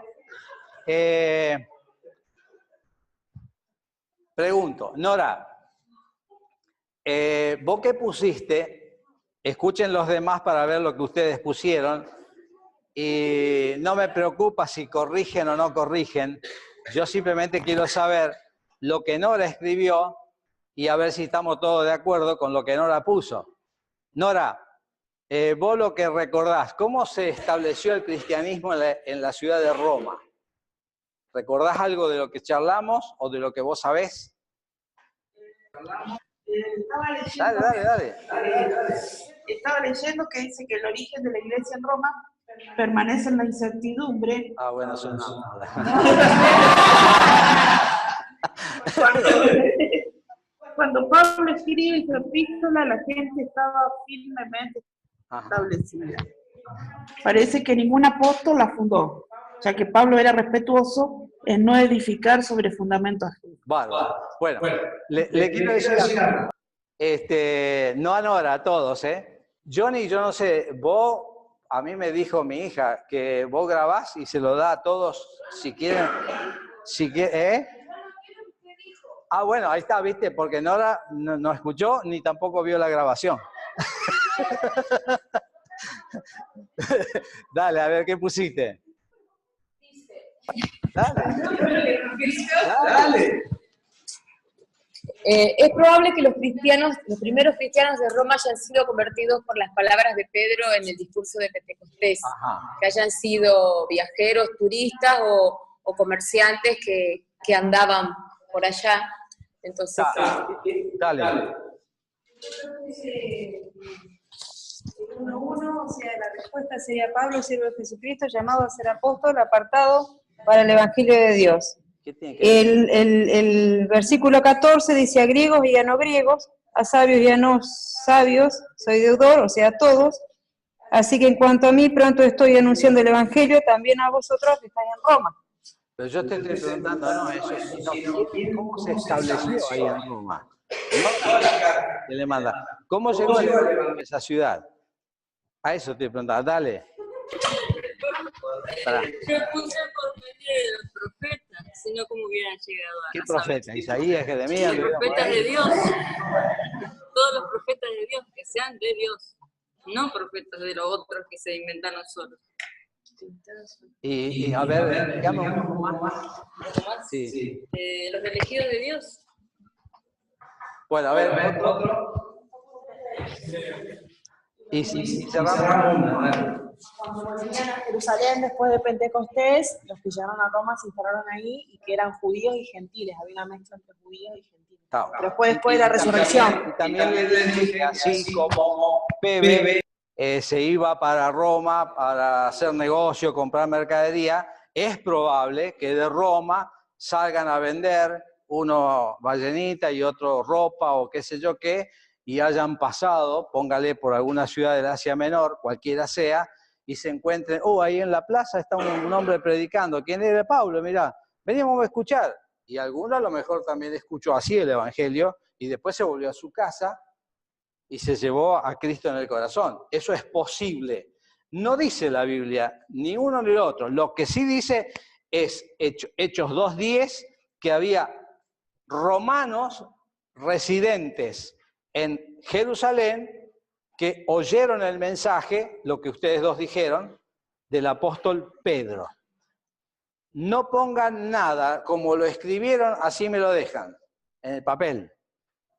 Pregunto, Nora, ¿vos qué pusiste? Escuchen los demás para ver lo que ustedes pusieron. Y no me preocupa si corrigen o no corrigen. Yo simplemente quiero saber lo que Nora escribió y a ver si estamos todos de acuerdo con lo que Nora puso. Nora, vos lo que recordás, ¿cómo se estableció el cristianismo en la ciudad de Roma? ¿Recordás algo de lo que charlamos o de lo que vos sabés? Dale. Estaba leyendo que dice que el origen de la iglesia en Roma permanece en la incertidumbre. Ah, bueno, eso no. Cuando Pablo escribe su epístola, la gente estaba firmemente establecida. Parece que ningún apóstol la fundó, ya que Pablo era respetuoso en no edificar sobre fundamentos ajenos. Bárbaro. Bueno, le quiero decir algo. No a Nora, a todos, Johnny, yo no sé, vos, a mí me dijo mi hija que vos grabás y se lo da a todos si quieren, Ah, bueno, ahí está, ¿viste? Porque Nora no escuchó ni tampoco vio la grabación. Dale, a ver, ¿qué pusiste? Dale. Es probable que los primeros cristianos de Roma hayan sido convertidos por las palabras de Pedro en el discurso de Pentecostés, que hayan sido viajeros, turistas o comerciantes que andaban por allá. Entonces, Dale. 1:1, o sea, la respuesta sería Pablo, siervo de Jesucristo, llamado a ser apóstol, apartado para el Evangelio de Dios. ¿Qué tiene que ver? El versículo 14 dice a griegos y a no griegos, a sabios y a no sabios, soy deudor, o sea, a todos. Así que en cuanto a mí, pronto estoy anunciando el Evangelio también a vosotros que estáis en Roma. Pero yo te estoy preguntando, no eso, sino ¿cómo se estableció ahí en Roma? ¿Qué le manda? ¿Cómo llegó a esa ciudad? A eso te preguntaba, dale. Pará. Yo puse por medio de los profetas, si no, ¿cómo hubieran llegado a ¿Qué profeta? Isaías, Jeremías. los profetas de Dios. Todos los profetas de Dios, que sean de Dios, no profetas de los otros que se inventaron solos. Y a ver, digamos un poco más. Sí. Los elegidos de Dios. Bueno, a ver, otro. Y si cerramos. Cuando volvían a Jerusalén después de Pentecostés, los que llegaron a Roma se instalaron ahí y que eran judíos y gentiles, había una mezcla entre judíos y gentiles. Pero fue después de la resurrección. También le dije que así como Pepe se iba para Roma para hacer negocio, comprar mercadería, es probable que de Roma salgan a vender uno ballenita y otro ropa o qué sé yo qué, y hayan pasado, póngale por alguna ciudad del Asia Menor, cualquiera sea, y se encuentren, ahí en la plaza está un hombre predicando. ¿Quién era? Pablo, mirá, veníamos a escuchar. Y alguno a lo mejor también escuchó así el Evangelio y después se volvió a su casa y se llevó a Cristo en el corazón. Eso es posible. No dice la Biblia ni uno ni el otro. Lo que sí dice es Hechos 2:10, que había romanos residentes en Jerusalén que oyeron el mensaje, lo que ustedes dos dijeron, del apóstol Pedro. No pongan nada, como lo escribieron, así me lo dejan, en el papel.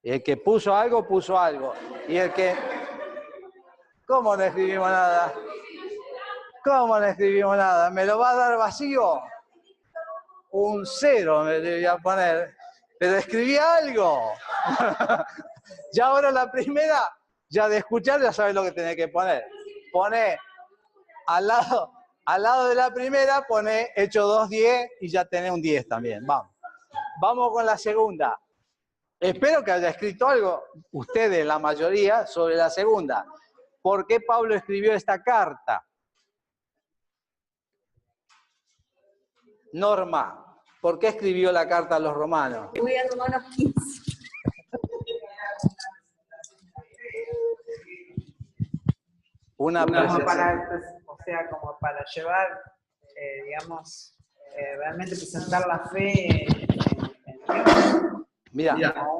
Y el que puso algo, puso algo. Y el que... ¿Cómo no escribimos nada? ¿Cómo no escribimos nada? ¿Me lo va a dar vacío? Un 0 me le voy a poner. Pero escribí algo. Ya ahora la primera, ya de escuchar, ya sabes lo que tenés que poner. Pone al lado de la primera, pone Hechos 2:10 y ya tenés un 10 también. Vamos con la segunda. Espero que haya escrito algo, ustedes, la mayoría, sobre la segunda. ¿Por qué Pablo escribió esta carta? Norma, ¿por qué escribió la carta a los romanos? voy a Romanos 15. Una como para llevar, digamos, realmente presentar la fe en Dios. Mira, no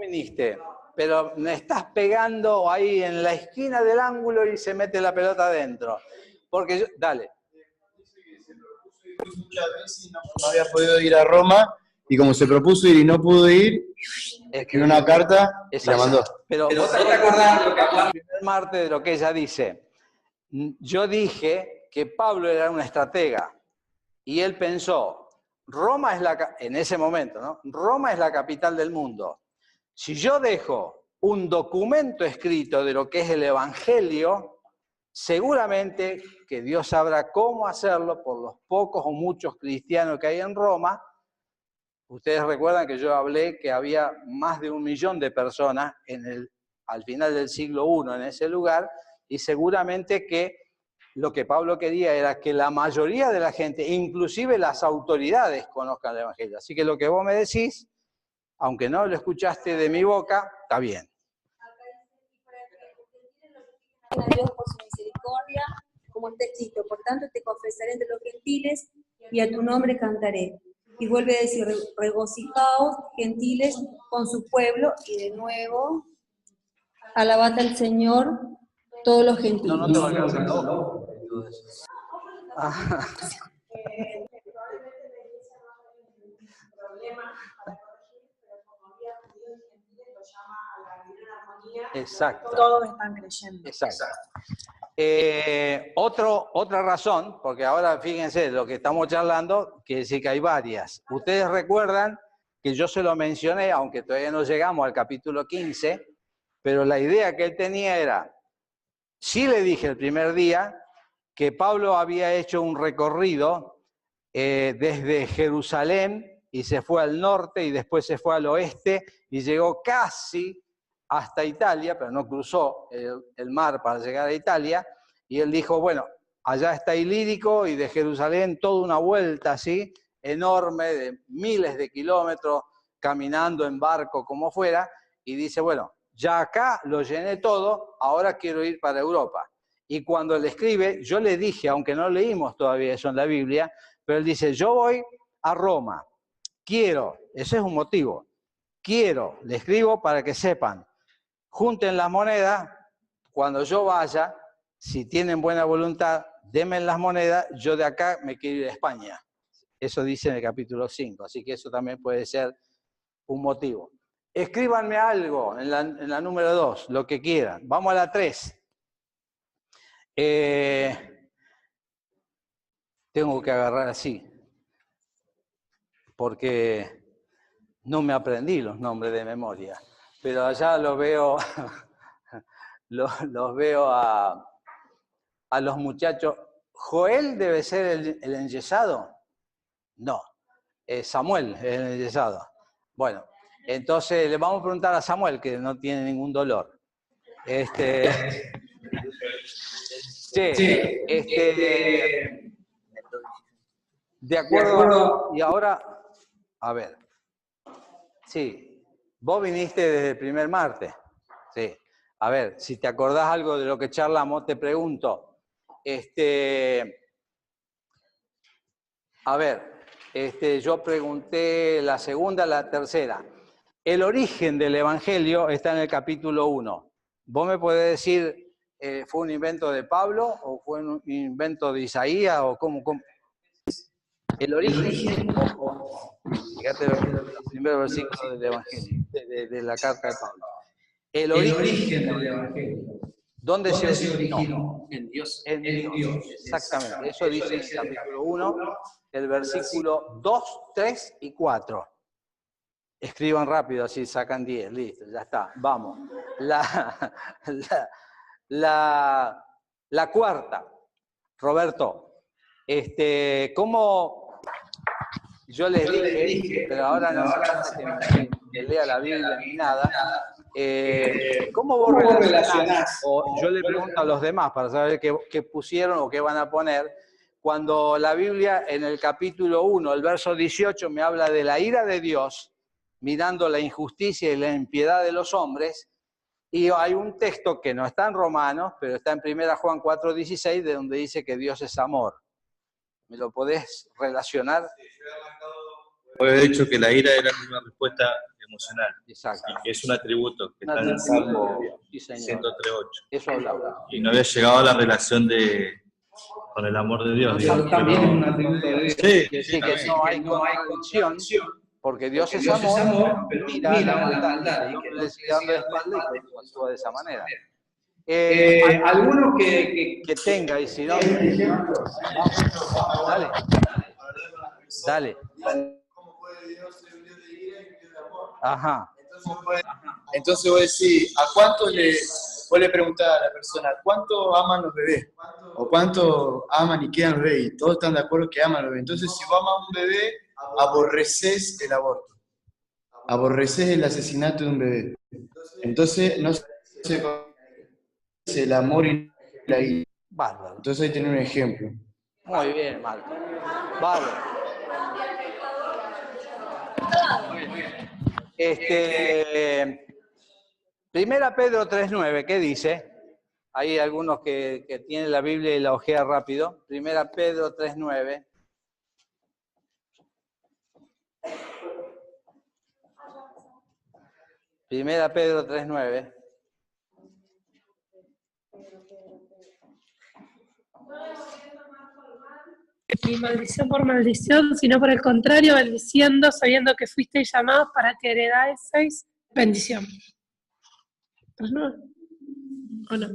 viniste, pero me estás pegando ahí en la esquina del ángulo y se mete la pelota adentro. Porque dale. Muchas veces no había podido ir a Roma y como se propuso ir y no pudo ir, escribió una carta y la mandó. Pero vos te acordás lo que hablamos el primer martes de lo que ella dice. Yo dije que Pablo era un estratega y él pensó, Roma es en ese momento, ¿no? Roma es la capital del mundo. Si yo dejo un documento escrito de lo que es el Evangelio, seguramente que Dios sabrá cómo hacerlo por los pocos o muchos cristianos que hay en Roma. Ustedes recuerdan que yo hablé que había más de 1 millón de personas al final del siglo I en ese lugar, y seguramente que lo que Pablo quería era que la mayoría de la gente, inclusive las autoridades, conozcan el Evangelio. Así que lo que vos me decís, aunque no lo escuchaste de mi boca, está bien. A Dios por su misericordia, como está escrito, por tanto te confesaré entre los gentiles y a tu nombre cantaré. Y vuelve a decir, regocijaos, gentiles, con su pueblo, y de nuevo, alabad al Señor, todos los gentiles. No te va a alcanzar. Exacto. Todos están creyendo. Exacto. Otra razón, porque ahora fíjense lo que estamos charlando, que sí que hay varias. Ustedes recuerdan que yo se lo mencioné, aunque todavía no llegamos al capítulo 15, pero la idea que él tenía era, sí le dije el primer día, que Pablo había hecho un recorrido desde Jerusalén y se fue al norte y después se fue al oeste y llegó casi hasta Italia, pero no cruzó el mar para llegar a Italia, y él dijo, bueno, allá está Ilírico, y de Jerusalén toda una vuelta así, enorme, de miles de kilómetros, caminando en barco, como fuera, y dice, bueno, ya acá lo llené todo, ahora quiero ir para Europa. Y cuando le escribe, yo le dije, aunque no leímos todavía eso en la Biblia, pero él dice, yo voy a Roma, quiero, ese es un motivo, quiero, le escribo para que sepan, junten las monedas, cuando yo vaya, si tienen buena voluntad, denme las monedas, yo de acá me quiero ir a España. Eso dice en el capítulo 5, así que eso también puede ser un motivo. Escríbanme algo en la número 2, lo que quieran. Vamos a la 3. Tengo que agarrar así, porque no me aprendí los nombres de memoria. Pero allá los veo, los veo a los muchachos. ¿Joel debe ser el enyesado? No, Samuel es el enyesado. Bueno, entonces le vamos a preguntar a Samuel, que no tiene ningún dolor. De acuerdo, y ahora, a ver, sí. Vos viniste desde el primer martes. Sí. A ver, si te acordás algo de lo que charlamos, te pregunto. A ver, yo pregunté la segunda, la tercera. El origen del Evangelio está en el capítulo 1. ¿Vos me podés decir, fue un invento de Pablo o fue un invento de Isaías o cómo? El origen, fíjate los primeros versículos del Evangelio, de la carta de Pablo. El origen del Evangelio. ¿Dónde se originó? En Dios. En Dios. Exactamente. Eso dice en el capítulo 1, el versículo 2, 3 y 4. Escriban rápido, así sacan 10. Listo, ya está. Vamos. La cuarta. Roberto, ¿cómo...? Yo les dije, pero ahora no hace que lea la Biblia ni nada. ¿Cómo vos relacionás? O yo le pregunto a los demás para saber qué pusieron o qué van a poner. Cuando la Biblia en el capítulo 1, el verso 18, me habla de la ira de Dios, mirando la injusticia y la impiedad de los hombres, y hay un texto que no está en Romanos, pero está en 1 Juan 4:16, de donde dice que Dios es amor. ¿Me lo podés relacionar? He dicho que la ira era una respuesta emocional. Exacto. Y que es un atributo que está en el Salmo 103:8. Eso hablaba. Y no había llegado a la relación con el amor de Dios. También es un atributo de Dios. Sí, que no hay contradicción Porque Dios es amor, pero mira la maldad y que le sigue dando la espalda y que actúa de esa manera. Alguno que tenga, y si no, dale. ¿Cómo puede Dios ser un Dios de ira y un Dios de amor? Ajá. Entonces vos decís, ¿a cuánto vos le preguntás a la persona, ¿cuánto aman los bebés? ¿O cuánto aman y quedan los bebés? Y todos están de acuerdo que aman los bebés. Entonces, si vos amas a un bebé, aborreces el aborto. Aborreces el asesinato de un bebé. Entonces, no se el amor y la ira. Bárbaro. Entonces, ahí tenés un ejemplo. Muy bien, Marco. Bárbaro. Primera Pedro 3.9, ¿qué dice? Hay algunos que tienen la Biblia y la ojea rápido. Primera Pedro 3.9. Primera Pedro 3.9. Ni maldición por maldición, sino por el contrario, bendiciendo, sabiendo que fuisteis llamados para que heredaseis bendición. ¿Pues no? ¿O no?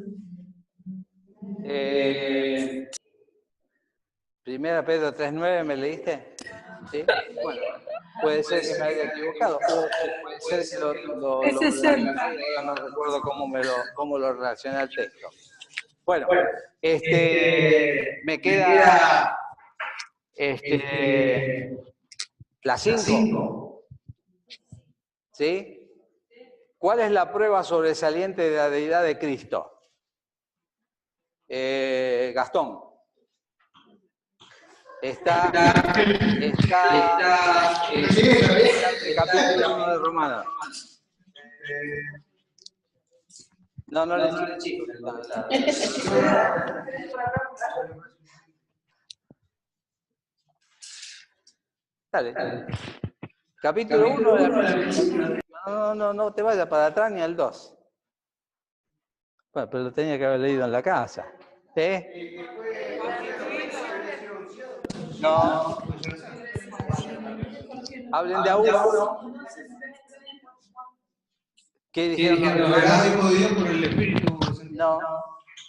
Primera Pedro 3.9, ¿me leíste? ¿Sí? Bueno, puede ser que me haya equivocado, o puede ser que lo no recuerdo cómo lo relacioné al texto. Bueno, me queda la 5. ¿Sí? ¿Cuál es la prueba sobresaliente de la deidad de Cristo? Gastón. Está en el capítulo 1 de Romanos. No le chico. Dale. Capítulo 1 de la... No te vayas para atrás ni al 2. Bueno, pero lo tenía que haber leído en la casa. ¿Sí? No. Hablen de a uno. ¿Qué dijeron? Por el Espíritu. No.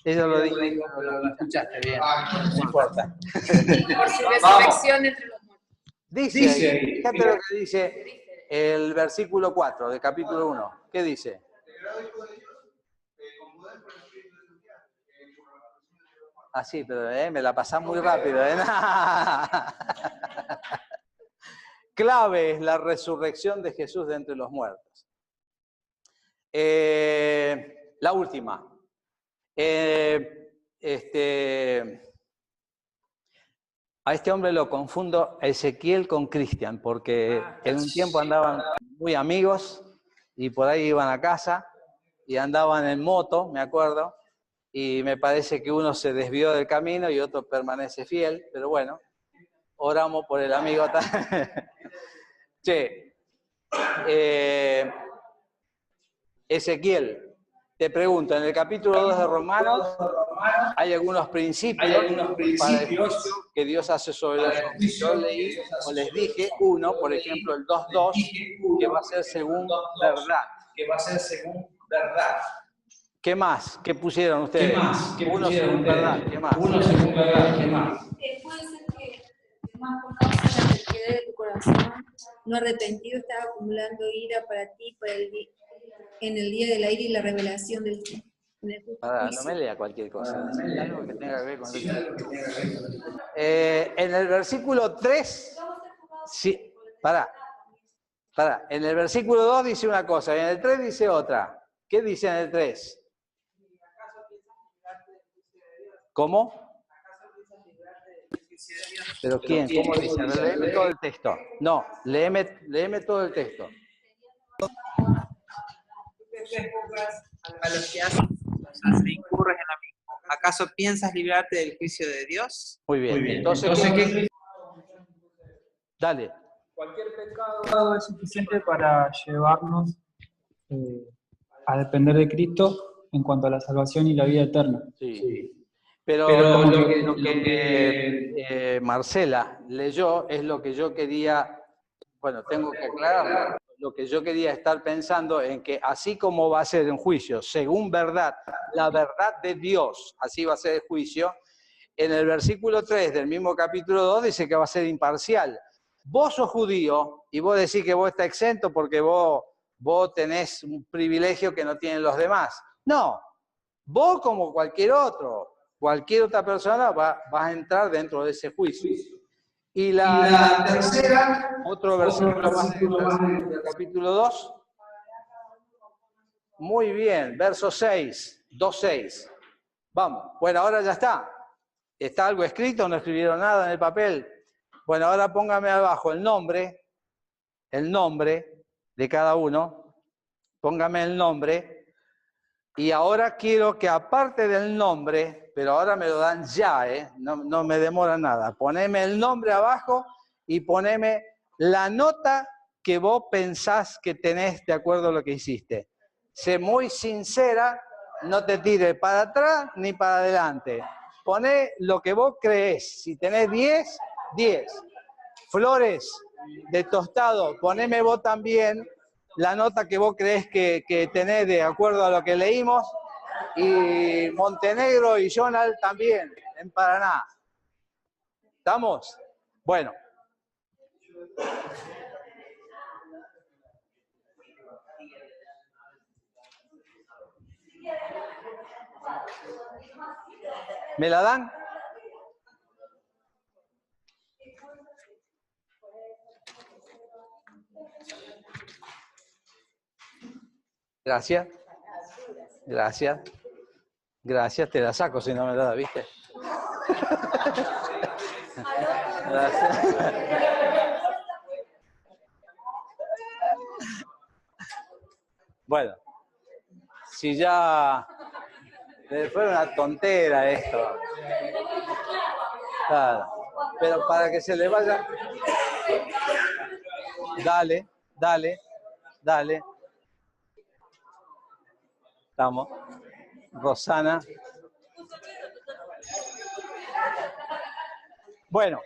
Eso lo dije. Lo escuchaste bien. No importa. Por su resurrección entre los muertos. Dice, fíjate lo que dice el versículo 4 del capítulo 1. ¿Qué dice? Ah, sí, pero me la pasás muy rápido. Clave es la resurrección de Jesús de entre los muertos. La última. A este hombre lo confundo Ezequiel con Cristian, porque en un tiempo andaban muy amigos y por ahí iban a casa y andaban en moto, me acuerdo, y me parece que uno se desvió del camino y otro permanece fiel, pero bueno, oramos por el amigo. Che, Ezequiel, te pregunto, en el capítulo 2 de Romanos hay algunos principios para el juicio que Dios hace sobre los hombres. Yo leí o les dije uno, por ejemplo, el 2.2, que va a ser según verdad. ¿Qué más? ¿Qué pusieron ustedes? Uno según verdad. ¿Qué más? Puede ser que más conoce la terquedad de tu corazón, no arrepentido, estás acumulando ira para ti en el día de la ira y la revelación del no me lea cualquier cosa. Algo que tenga que ver con eso. En el versículo 3, sí, en el versículo 2 dice una cosa, y en el 3 dice otra. ¿Qué dice en el 3? ¿Cómo? ¿Pero quién? ¿Cómo dice? Léeme todo el texto. No, léeme todo el texto. A los que hacen cosas e incurres en la misma. ¿Acaso piensas librarte del juicio de Dios? Muy bien. Entonces ¿qué? Dale. Cualquier pecado es suficiente para llevarnos a depender de Cristo en cuanto a la salvación y la vida eterna. Sí. Pero lo que Marcela leyó es lo que yo quería Bueno, tengo que aclarar lo que yo quería estar pensando en que así como va a ser en juicio, según verdad, la verdad de Dios, así va a ser el juicio, en el versículo 3 del mismo capítulo 2 dice que va a ser imparcial. Vos sos judío y vos decís que vos estás exento porque vos tenés un privilegio que no tienen los demás. No, vos como cualquier otra persona vas a entrar dentro de ese juicio. Y la tercera, otro versículo más del capítulo 2. Muy bien, verso 6, 2:6. Vamos, bueno, ahora ya está. ¿Está algo escrito? ¿No escribieron nada en el papel? Bueno, ahora póngame abajo el nombre de cada uno. Póngame el nombre. Y ahora quiero que aparte del nombre, pero ahora me lo dan ya, no me demora nada. Poneme el nombre abajo y poneme la nota que vos pensás que tenés de acuerdo a lo que hiciste. Sé muy sincera, no te tires para atrás ni para adelante. Poné lo que vos creés. Si tenés 10, 10. Flores de tostado, poneme vos también la nota que vos creés que tenés de acuerdo a lo que leímos. Y Montenegro y Jonal también, en Paraná. ¿Estamos? Bueno. ¿Me la dan? Gracias. Gracias. Gracias, te la saco si no me la da, ¿viste? Gracias. Bueno, si ya fue una tontera esto. Claro. Pero para que se le vaya... Dale, dale, dale. Estamos. Rosana. Bueno.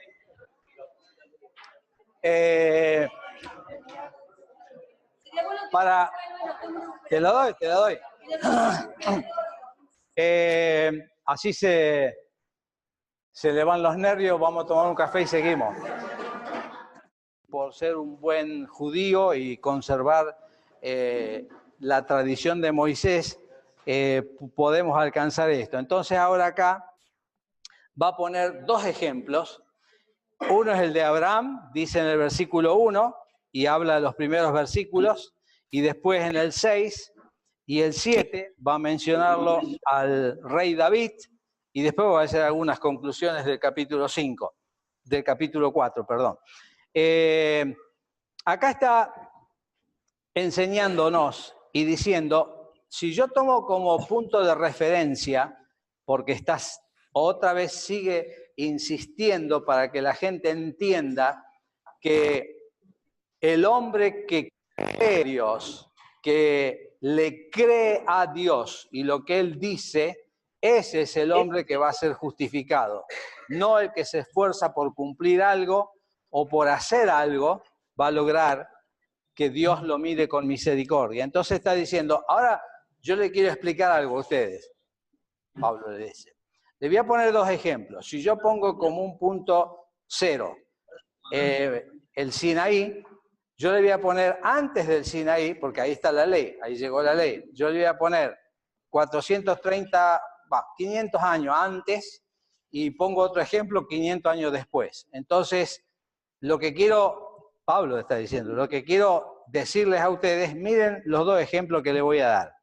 Te la doy. Así se le van los nervios, vamos a tomar un café y seguimos. Por ser un buen judío y conservar la tradición de Moisés, podemos alcanzar esto. Entonces ahora acá va a poner dos ejemplos. Uno es el de Abraham, dice en el versículo 1, y habla de los primeros versículos, y después en el 6 y el 7 va a mencionarlo al rey David, y después va a hacer algunas conclusiones del capítulo 4, perdón. Acá está enseñándonos y diciendo, si yo tomo como punto de referencia, porque estás otra vez sigue insistiendo para que la gente entienda que el hombre que cree a Dios, que le cree a Dios y lo que Él dice, ese es el hombre que va a ser justificado. No el que se esfuerza por cumplir algo o por hacer algo, va a lograr que Dios lo mire con misericordia. Entonces está diciendo, ahora yo le quiero explicar algo a ustedes. Pablo le dice. Le voy a poner dos ejemplos. Si yo pongo como un punto 0 el Sinaí, yo le voy a poner antes del Sinaí, porque ahí está la ley, ahí llegó la ley. Yo le voy a poner 500 años antes y pongo otro ejemplo 500 años después. Entonces, lo que quiero, Pablo está diciendo, lo que quiero decirles a ustedes, miren los dos ejemplos que les voy a dar.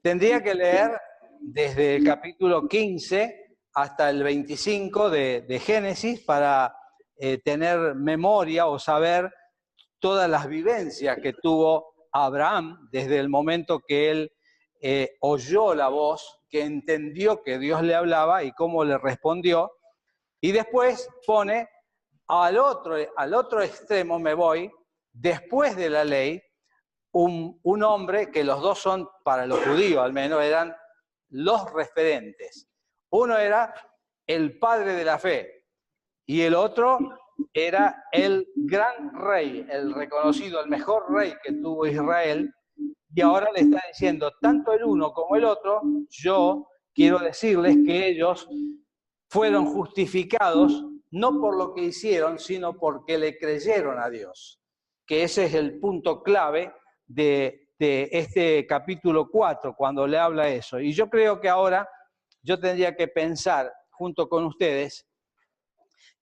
Tendría que leer desde el capítulo 15 hasta el 25 de Génesis para tener memoria o saber todas las vivencias que tuvo Abraham desde el momento que él oyó la voz, que entendió que Dios le hablaba y cómo le respondió. Y después pone al otro extremo, me voy, después de la ley, un hombre que los dos son, para los judíos al menos, eran los referentes. Uno era el padre de la fe y el otro era el gran rey, el reconocido, el mejor rey que tuvo Israel, y ahora le está diciendo, tanto el uno como el otro, yo quiero decirles que ellos fueron justificados no por lo que hicieron, sino porque le creyeron a Dios, que ese es el punto clave de este capítulo 4, cuando le habla eso. Y yo creo que ahora yo tendría que pensar, junto con ustedes,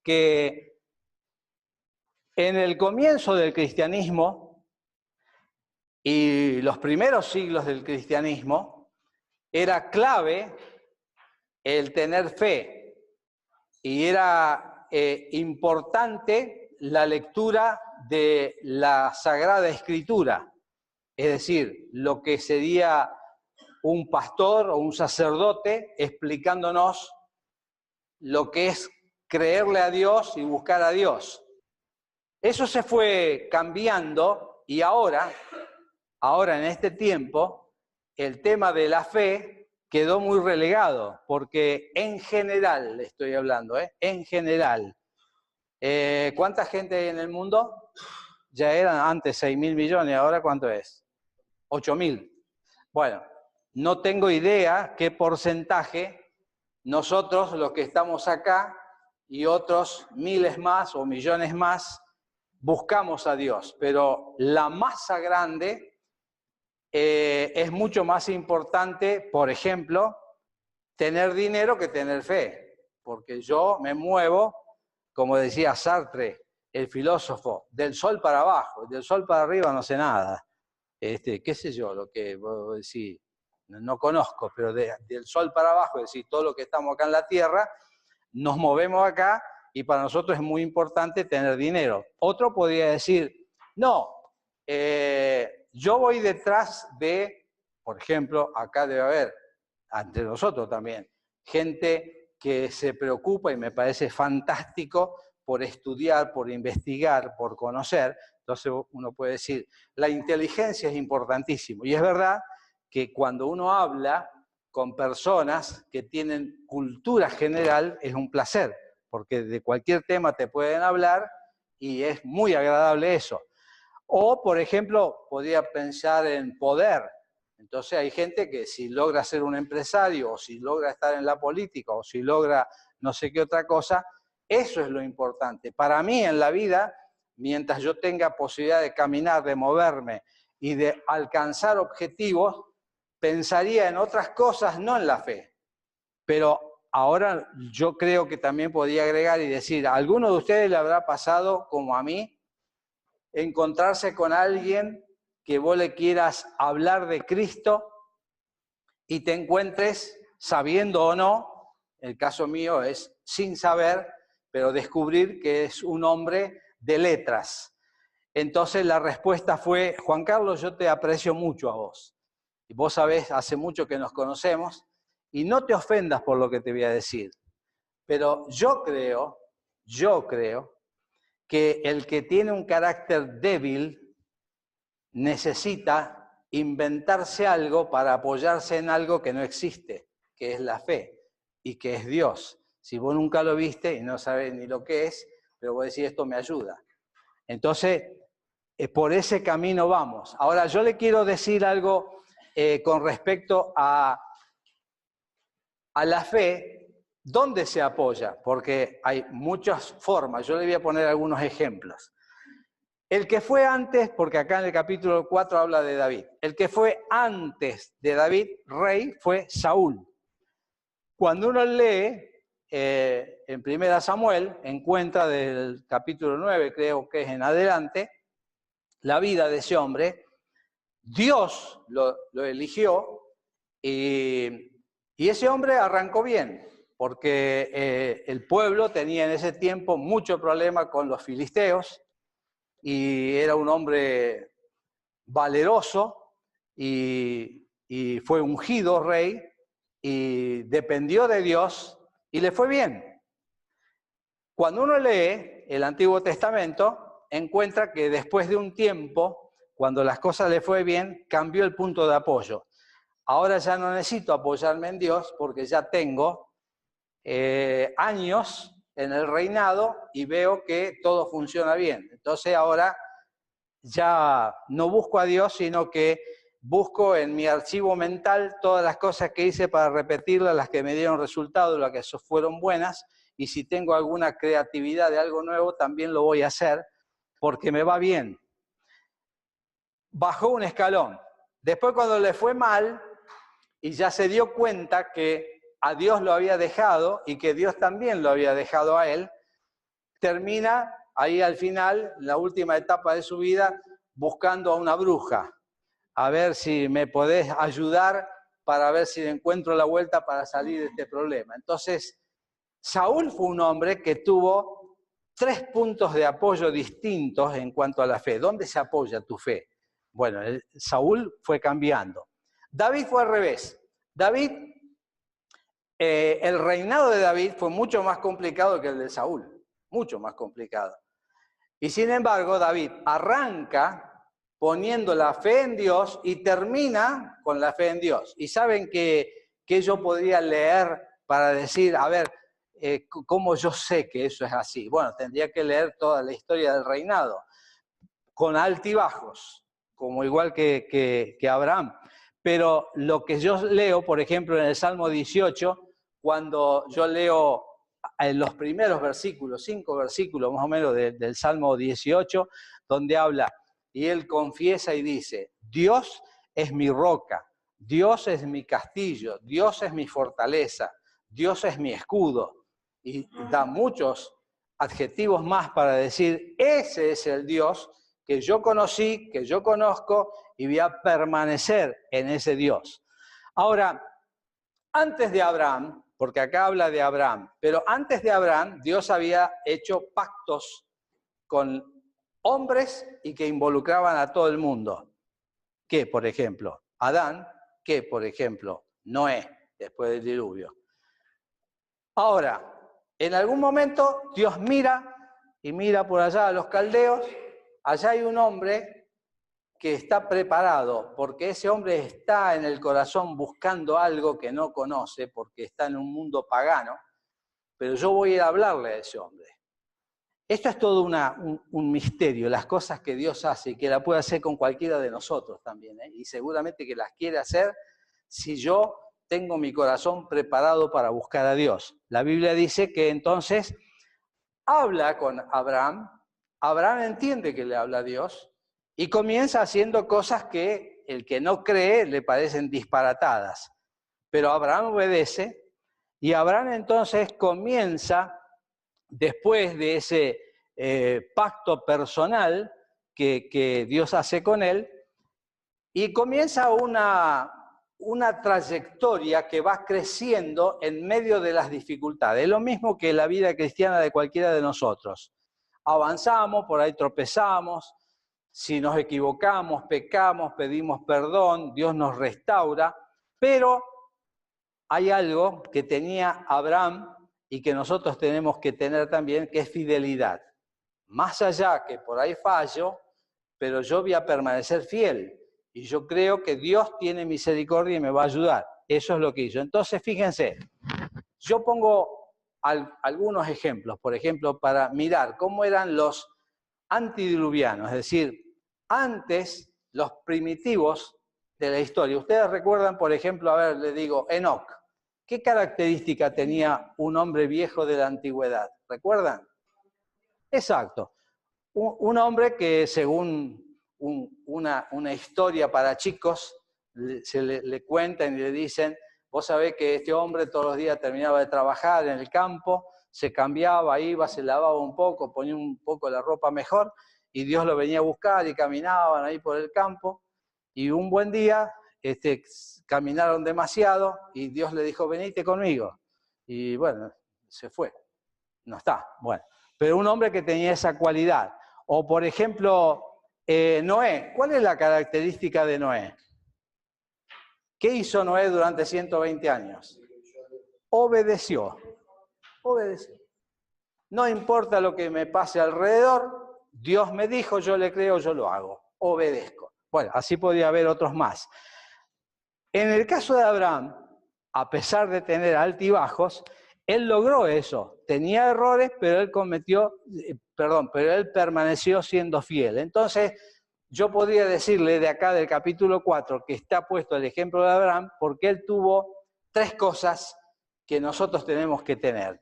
que en el comienzo del cristianismo y los primeros siglos del cristianismo, era clave el tener fe y era importante la lectura de la Sagrada Escritura, es decir, lo que sería un pastor o un sacerdote explicándonos lo que es creerle a Dios y buscar a Dios. Eso se fue cambiando y ahora en este tiempo, el tema de la fe quedó muy relegado, porque en general, le estoy hablando, en general, ¿cuánta gente hay en el mundo? Ya eran antes 6.000 millones, ¿ahora cuánto es? 8.000. Bueno, no tengo idea qué porcentaje nosotros, los que estamos acá, y otros miles más o millones más, buscamos a Dios, pero la masa grande es mucho más importante, por ejemplo, tener dinero que tener fe, porque yo me muevo, como decía Sartre, el filósofo, del sol para abajo, del sol para arriba no sé nada, qué sé yo, lo que vos decís, no conozco, pero del sol para abajo, es decir, todo lo que estamos acá en la tierra, nos movemos acá y para nosotros es muy importante tener dinero. Otro podría decir, no, yo voy detrás de, por ejemplo, acá debe haber, entre nosotros también, gente que se preocupa y me parece fantástico por estudiar, por investigar, por conocer. Entonces uno puede decir, la inteligencia es importantísimo. Y es verdad que cuando uno habla con personas que tienen cultura general, es un placer, porque de cualquier tema te pueden hablar y es muy agradable eso. O, por ejemplo, podría pensar en poder. Entonces hay gente que si logra ser un empresario, o si logra estar en la política, o si logra no sé qué otra cosa, eso es lo importante. Para mí en la vida, mientras yo tenga posibilidad de caminar, de moverme y de alcanzar objetivos, pensaría en otras cosas, no en la fe. Pero ahora yo creo que también podría agregar y decir, ¿a alguno de ustedes le habrá pasado, como a mí, encontrarse con alguien que vos le quieras hablar de Cristo y te encuentres, sabiendo o no, el caso mío es sin saber, pero descubrir que es un hombre de letras? Entonces la respuesta fue, Juan Carlos, yo te aprecio mucho a vos. Y vos sabés, hace mucho que nos conocemos, y no te ofendas por lo que te voy a decir. Pero yo creo que el que tiene un carácter débil necesita inventarse algo para apoyarse en algo que no existe, que es la fe y que es Dios. Si vos nunca lo viste y no sabés ni lo que es, pero vos decís, esto me ayuda. Entonces, por ese camino vamos. Ahora, yo le quiero decir algo con respecto a la fe. ¿Dónde se apoya? Porque hay muchas formas. Yo le voy a poner algunos ejemplos. El que fue antes, porque acá en el capítulo 4 habla de David, el que fue antes de David, rey, fue Saúl. Cuando uno lee en 1 Samuel, encuentra del capítulo 9, creo que es en adelante, la vida de ese hombre. Dios lo eligió y ese hombre arrancó bien, porque el pueblo tenía en ese tiempo mucho problema con los filisteos y era un hombre valeroso y fue ungido rey y dependió de Dios y le fue bien. Cuando uno lee el Antiguo Testamento, encuentra que después de un tiempo, cuando las cosas le fue bien, cambió el punto de apoyo. Ahora ya no necesito apoyarme en Dios porque ya tengo años en el reinado y veo que todo funciona bien. Entonces ahora ya no busco a Dios, sino que busco en mi archivo mental todas las cosas que hice para repetirlas, las que me dieron resultado, las que fueron buenas, y si tengo alguna creatividad de algo nuevo, también lo voy a hacer, porque me va bien. Bajó un escalón. Después, cuando le fue mal, y ya se dio cuenta que a Dios lo había dejado, y que Dios también lo había dejado a él, termina ahí al final, en la última etapa de su vida, buscando a una bruja. A ver si me podés ayudar para ver si encuentro la vuelta para salir de este problema. Entonces, Saúl fue un hombre que tuvo 3 puntos de apoyo distintos en cuanto a la fe. ¿Dónde se apoya tu fe? Bueno, Saúl fue cambiando. David fue al revés. David, el reinado de David fue mucho más complicado que el de Saúl, mucho más complicado. Y sin embargo, David arranca poniendo la fe en Dios y termina con la fe en Dios. Y saben que yo podría leer para decir, a ver, ¿cómo yo sé que eso es así? Bueno, tendría que leer toda la historia del reinado, con altibajos, como igual que Abraham. Pero lo que yo leo, por ejemplo, en el Salmo 18, cuando yo leo en los primeros versículos, 5 versículos más o menos del Salmo 18, donde habla, y él confiesa y dice, Dios es mi roca, Dios es mi castillo, Dios es mi fortaleza, Dios es mi escudo. Y da muchos adjetivos más para decir, ese es el Dios que yo conocí, que yo conozco, y voy a permanecer en ese Dios. Ahora, antes de Abraham, porque acá habla de Abraham, pero antes de Abraham, Dios había hecho pactos con hombres y que involucraban a todo el mundo. ¿Qué, por ejemplo? Adán, ¿qué, por ejemplo? Noé, después del diluvio. Ahora, en algún momento Dios mira y mira por allá a los caldeos, allá hay un hombre que está preparado, porque ese hombre está en el corazón buscando algo que no conoce, porque está en un mundo pagano, pero yo voy a ir a hablarle a ese hombre. Esto es todo un misterio, las cosas que Dios hace y que la puede hacer con cualquiera de nosotros también, y seguramente que las quiere hacer si yo tengo mi corazón preparado para buscar a Dios. La Biblia dice que entonces habla con Abraham, Abraham entiende que le habla a Dios y comienza haciendo cosas que el que no cree le parecen disparatadas, pero Abraham obedece y Abraham entonces comienza, después de ese pacto personal que Dios hace con él, y comienza una trayectoria que va creciendo en medio de las dificultades. Es lo mismo que la vida cristiana de cualquiera de nosotros. Avanzamos, por ahí tropezamos, si nos equivocamos, pecamos, pedimos perdón, Dios nos restaura, pero hay algo que tenía Abraham y que nosotros tenemos que tener también, que es fidelidad. Más allá que por ahí fallo, pero yo voy a permanecer fiel. Y yo creo que Dios tiene misericordia y me va a ayudar. Eso es lo que hizo. Entonces, fíjense, yo pongo algunos ejemplos, por ejemplo, para mirar cómo eran los antidiluvianos, es decir, antes los primitivos de la historia. Ustedes recuerdan, por ejemplo, a ver, les digo, Enoc. ¿Qué característica tenía un hombre viejo de la antigüedad? ¿Recuerdan? Exacto. Un hombre que, según una historia para chicos, se le cuentan y le dicen, vos sabés que este hombre todos los días terminaba de trabajar en el campo, se cambiaba, iba, se lavaba un poco, ponía un poco la ropa mejor, y Dios lo venía a buscar y caminaban ahí por el campo, y un buen día caminaron demasiado y Dios le dijo, venite conmigo. Y bueno, se fue. No está, bueno. Pero un hombre que tenía esa cualidad. O por ejemplo, Noé. ¿Cuál es la característica de Noé? ¿Qué hizo Noé durante 120 años? Obedeció. Obedeció. No importa lo que me pase alrededor, Dios me dijo, yo le creo, yo lo hago. Obedezco. Bueno, así podría haber otros más. En el caso de Abraham, a pesar de tener altibajos, él logró eso. Tenía errores, pero él pero él permaneció siendo fiel. Entonces, yo podría decirle de acá del capítulo 4 que está puesto el ejemplo de Abraham porque él tuvo 3 cosas que nosotros tenemos que tener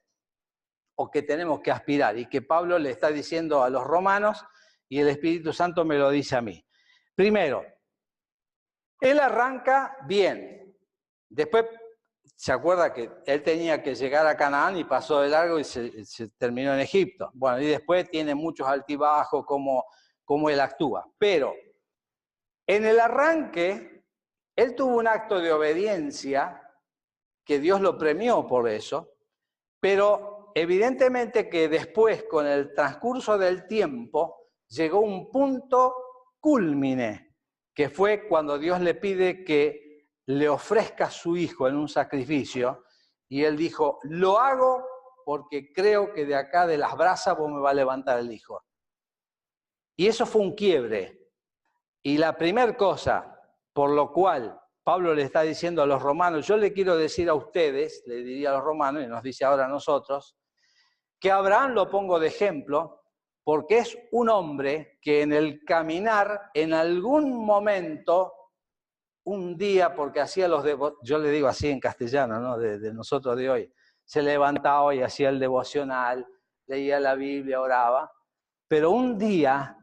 o que tenemos que aspirar y que Pablo le está diciendo a los romanos y el Espíritu Santo me lo dice a mí. Primero, él arranca bien. Después se acuerda que él tenía que llegar a Canaán y pasó de largo y se terminó en Egipto. Bueno, y después tiene muchos altibajos como él actúa. Pero en el arranque, él tuvo un acto de obediencia que Dios lo premió por eso, pero evidentemente que después, con el transcurso del tiempo, llegó un punto cúlmine, que fue cuando Dios le pide que le ofrezca a su hijo en un sacrificio, y él dijo, lo hago porque creo que de acá de las brasas vos me va a levantar el hijo. Y eso fue un quiebre. Y la primera cosa por lo cual Pablo le está diciendo a los romanos, yo le quiero decir a ustedes, le diría a los romanos, y nos dice ahora a nosotros, que Abraham lo pongo de ejemplo, porque es un hombre que en el caminar, en algún momento, un día, porque hacía yo le digo así en castellano, ¿no? de nosotros de hoy, se levantaba y hacía el devocional, leía la Biblia, oraba, pero un día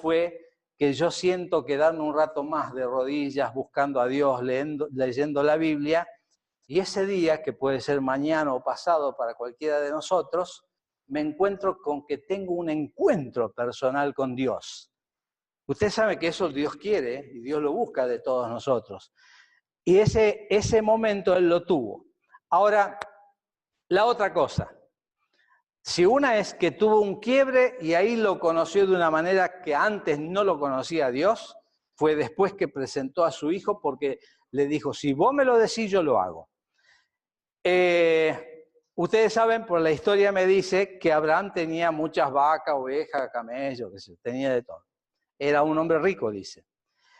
fue que yo siento quedarme un rato más de rodillas buscando a Dios, leyendo la Biblia, y ese día, que puede ser mañana o pasado para cualquiera de nosotros, me encuentro con que tengo un encuentro personal con Dios. Usted sabe que eso Dios quiere y Dios lo busca de todos nosotros. Y ese momento Él lo tuvo. Ahora, la otra cosa. Si una es que tuvo un quiebre y ahí lo conoció de una manera que antes no lo conocía a Dios, fue después que presentó a su hijo porque le dijo, si vos me lo decís, yo lo hago. Ustedes saben, por la historia me dice que Abraham tenía muchas vacas, ovejas, camellos, qué sé yo, tenía de todo. Era un hombre rico, dice.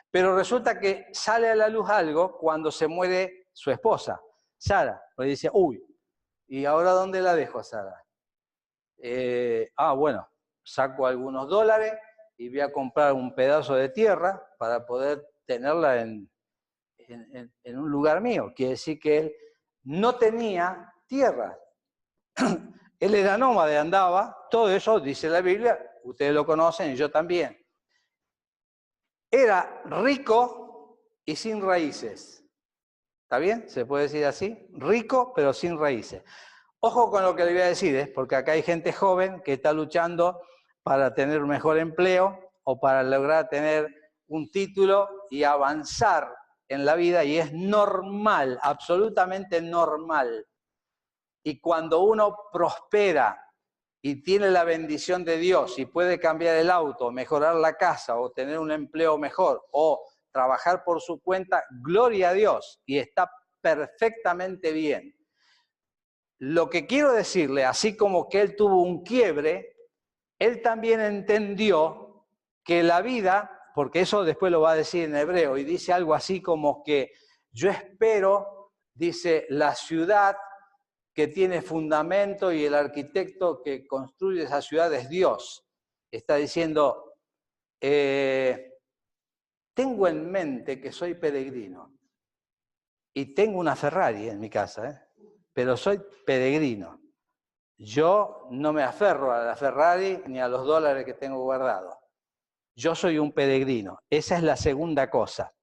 Pero resulta que sale a la luz algo cuando se muere su esposa, Sara. Le dice, uy, ¿y ahora dónde la dejo a Sara? Bueno, saco algunos dólares y voy a comprar un pedazo de tierra para poder tenerla en un lugar mío. Quiere decir que él no tenía tierra. Él era nómade, andaba, todo eso dice la Biblia, ustedes lo conocen y yo también. Era rico y sin raíces. ¿Está bien? ¿Se puede decir así? Rico pero sin raíces. Ojo con lo que le voy a decir, porque acá hay gente joven que está luchando para tener un mejor empleo o para lograr tener un título y avanzar en la vida, y es normal, absolutamente normal. Y cuando uno prospera y tiene la bendición de Dios y puede cambiar el auto, mejorar la casa o tener un empleo mejor o trabajar por su cuenta, gloria a Dios, y está perfectamente bien. Lo que quiero decirle, así como que él tuvo un quiebre, él también entendió que la vida, porque eso después lo va a decir en hebreo, y dice algo así como que yo espero, dice, la ciudad que tiene fundamento y el arquitecto que construye esa ciudad es Dios. Está diciendo, tengo en mente que soy peregrino y tengo una Ferrari en mi casa, pero soy peregrino. Yo no me aferro a la Ferrari ni a los dólares que tengo guardados. Yo soy un peregrino. Esa es la segunda cosa.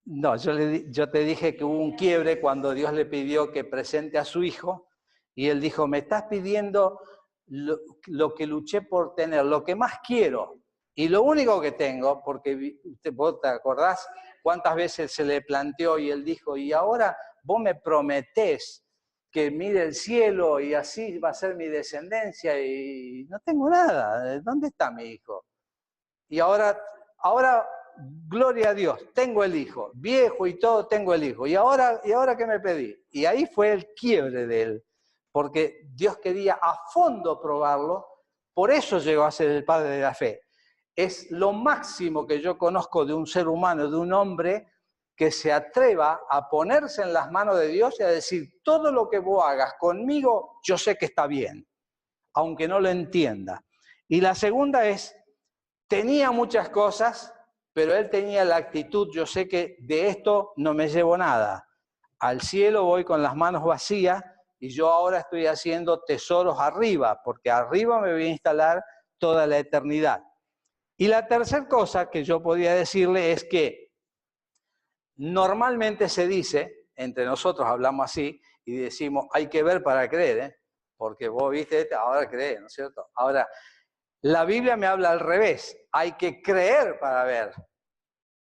No, yo te dije que hubo un quiebre cuando Dios le pidió que presente a su hijo y él dijo, me estás pidiendo lo que luché por tener, lo que más quiero y lo único que tengo, porque vos te acordás cuántas veces se le planteó y él dijo, y ahora vos me prometés que mire el cielo y así va a ser mi descendencia y no tengo nada, ¿dónde está mi hijo? Y ahora gloria a Dios, tengo el hijo, viejo y todo, tengo el hijo. ¿Y ahora qué me pedí? Y ahí fue el quiebre de él, porque Dios quería a fondo probarlo, por eso llegó a ser el padre de la fe. Es lo máximo que yo conozco de un ser humano, de un hombre que se atreva a ponerse en las manos de Dios y a decir, todo lo que vos hagas conmigo, yo sé que está bien, aunque no lo entienda. Y la segunda es, tenía muchas cosas, pero él tenía la actitud, yo sé que de esto no me llevo nada. Al cielo voy con las manos vacías y yo ahora estoy haciendo tesoros arriba, porque arriba me voy a instalar toda la eternidad. Y la tercera cosa que yo podía decirle es que normalmente se dice, entre nosotros hablamos así, y decimos, hay que ver para creer, ¿eh? Porque vos viste, ahora crees, ¿no es cierto? Ahora, la Biblia me habla al revés, hay que creer para ver.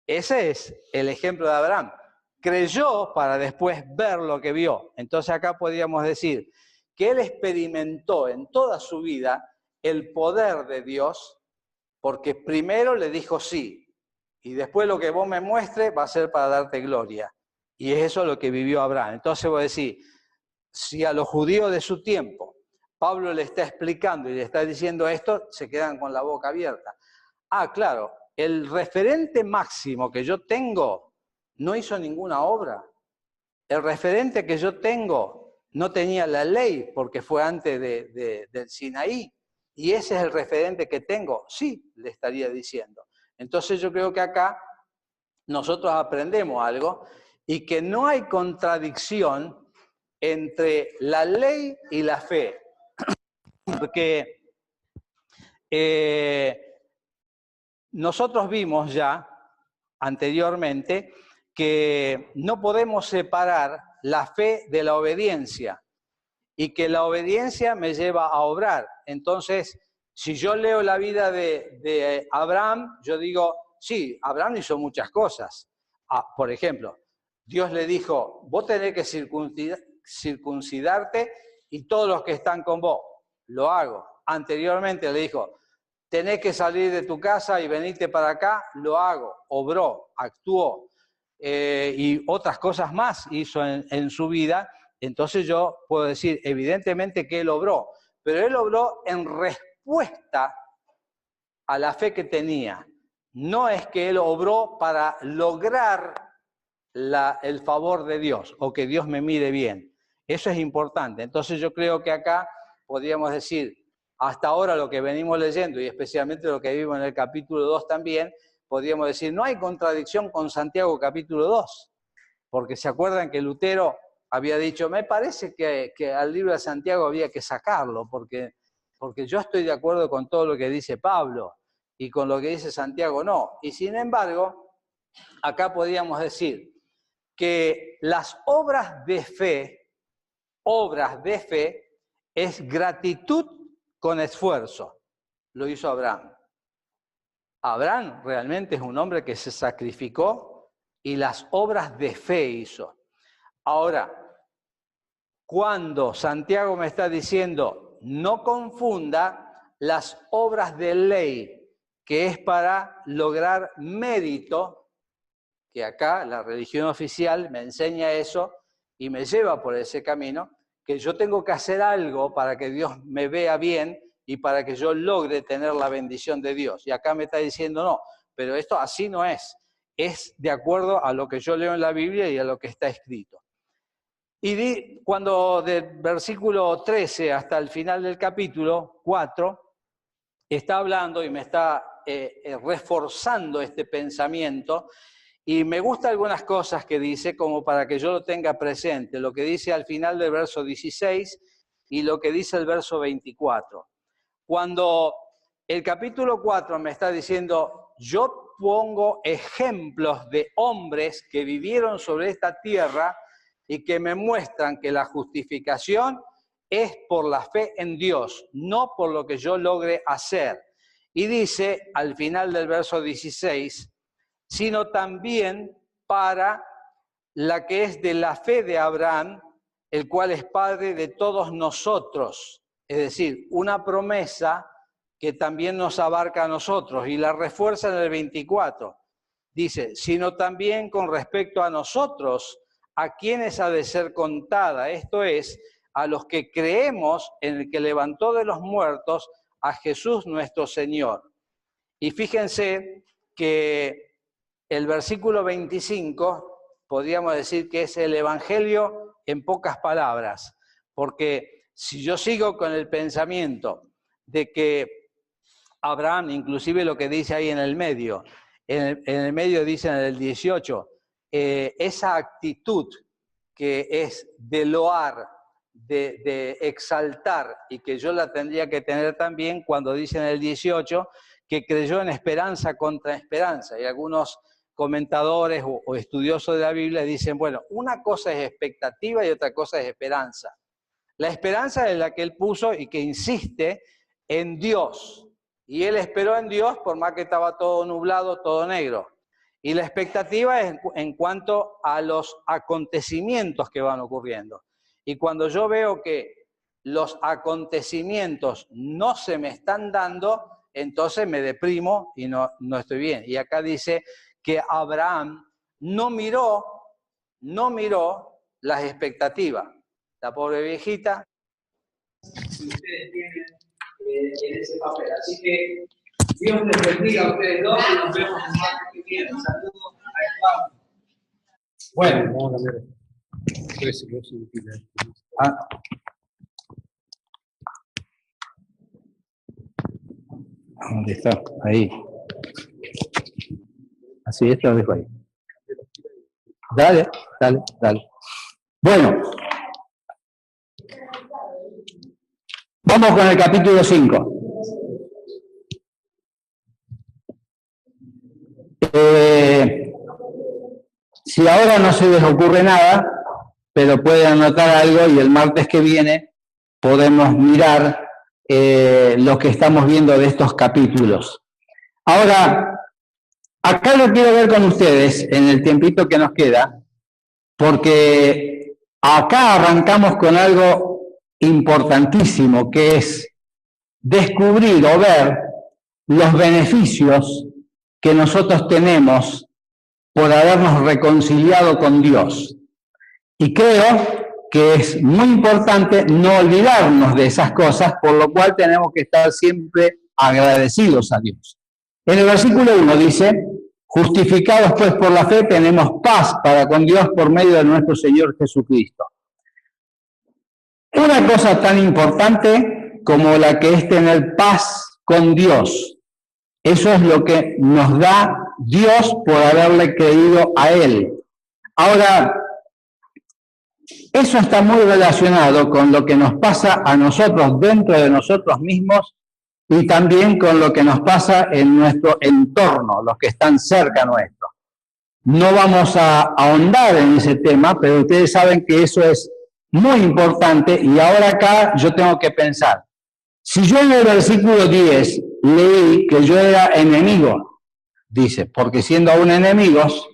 Ese es el ejemplo de Abraham. Creyó para después ver lo que vio. Entonces acá podríamos decir que él experimentó en toda su vida el poder de Dios, porque primero le dijo sí, y después lo que vos me muestres va a ser para darte gloria. Y es eso lo que vivió Abraham. Entonces vos decís, si a los judíos de su tiempo Pablo le está explicando y le está diciendo esto, se quedan con la boca abierta. Ah, claro, el referente máximo que yo tengo no hizo ninguna obra. El referente que yo tengo no tenía la ley porque fue antes del Sinaí. Y ese es el referente que tengo. Sí, le estaría diciendo. Entonces yo creo que acá nosotros aprendemos algo y que no hay contradicción entre la ley y la fe. Porque nosotros vimos ya anteriormente que no podemos separar la fe de la obediencia y que la obediencia me lleva a obrar. Entonces, si yo leo la vida de Abraham, yo digo, sí, Abraham hizo muchas cosas. Por ejemplo, Dios le dijo, vos tenés que circuncidarte y todos los que están con vos, lo hago. Anteriormente le dijo, tenés que salir de tu casa y venirte para acá, lo hago. Obró, actuó. Y otras cosas más hizo en su vida. Entonces yo puedo decir, evidentemente que él obró, pero él obró en respuesta a la fe que tenía. No es que él obró para lograr el favor de Dios o que Dios me mire bien. Eso es importante. Entonces yo creo que acá podríamos decir, hasta ahora lo que venimos leyendo y especialmente lo que vimos en el capítulo 2 también, podríamos decir, no hay contradicción con Santiago capítulo 2, porque se acuerdan que Lutero había dicho, me parece que al libro de Santiago había que sacarlo, porque yo estoy de acuerdo con todo lo que dice Pablo, y con lo que dice Santiago no. Y sin embargo, acá podríamos decir que las obras de fe es gratitud con esfuerzo. Lo hizo Abraham. Abraham realmente es un hombre que se sacrificó y las obras de fe hizo. Ahora, cuando Santiago me está diciendo, no confunda las obras de ley, que es para lograr mérito, que acá la religión oficial me enseña eso y me lleva por ese camino, que yo tengo que hacer algo para que Dios me vea bien y para que yo logre tener la bendición de Dios. Y acá me está diciendo, no, pero esto así no es. Es de acuerdo a lo que yo leo en la Biblia y a lo que está escrito. Y cuando del versículo 13 hasta el final del capítulo 4, está hablando y me está reforzando este pensamiento, y me gustan algunas cosas que dice, como para que yo lo tenga presente, lo que dice al final del verso 16 y lo que dice el verso 24. Cuando el capítulo 4 me está diciendo, yo pongo ejemplos de hombres que vivieron sobre esta tierra y que me muestran que la justificación es por la fe en Dios, no por lo que yo logre hacer. Y dice al final del verso 16, sino también para la que es de la fe de Abraham, el cual es padre de todos nosotros. Es decir, una promesa que también nos abarca a nosotros y la refuerza en el 24. Dice, sino también con respecto a nosotros, a quienes ha de ser contada, esto es, a los que creemos en el que levantó de los muertos a Jesús nuestro Señor. Y fíjense que el versículo 25 podríamos decir que es el Evangelio en pocas palabras, porque si yo sigo con el pensamiento de que Abraham, inclusive lo que dice ahí en el medio dice en el 18, esa actitud que es de loar, de exaltar, y que yo la tendría que tener también cuando dice en el 18 que creyó en esperanza contra esperanza, y algunos comentadores o estudiosos de la Biblia dicen, bueno, una cosa es expectativa y otra cosa es esperanza. La esperanza es la que él puso y que insiste en Dios, y él esperó en Dios por más que estaba todo nublado, todo negro. Y la expectativa es en cuanto a los acontecimientos que van ocurriendo. Y cuando yo veo que los acontecimientos no se me están dando, entonces me deprimo y no estoy bien. Y acá dice que Abraham no miró las expectativas. La pobre viejita, si ustedes tienen en ese papel. Así que Dios les bendiga a ustedes dos y nos vemos en martes que viene. Saludos a Pablo. Bueno, vamos a cambiar. ¿Dónde está? Ahí. Así, esto lo dejo ahí. Dale. Bueno. Vamos con el capítulo 5. Si ahora no se les ocurre nada, pero pueden anotar algo y el martes que viene podemos mirar lo que estamos viendo de estos capítulos. Ahora, acá lo quiero ver con ustedes en el tiempito que nos queda, porque acá arrancamos con algo importantísimo, que es descubrir o ver los beneficios que nosotros tenemos por habernos reconciliado con Dios. Y creo que es muy importante no olvidarnos de esas cosas, por lo cual tenemos que estar siempre agradecidos a Dios. En el versículo 1 dice, justificados pues por la fe tenemos paz para con Dios por medio de nuestro Señor Jesucristo. Una cosa tan importante como la que es tener paz con Dios, eso es lo que nos da Dios por haberle creído a Él. Ahora, eso está muy relacionado con lo que nos pasa a nosotros dentro de nosotros mismos y también con lo que nos pasa en nuestro entorno, los que están cerca nuestro. No vamos a ahondar en ese tema, pero ustedes saben que eso es muy importante y ahora acá yo tengo que pensar. Si yo en el versículo 10 leí que yo era enemigo, dice, porque siendo aún enemigos,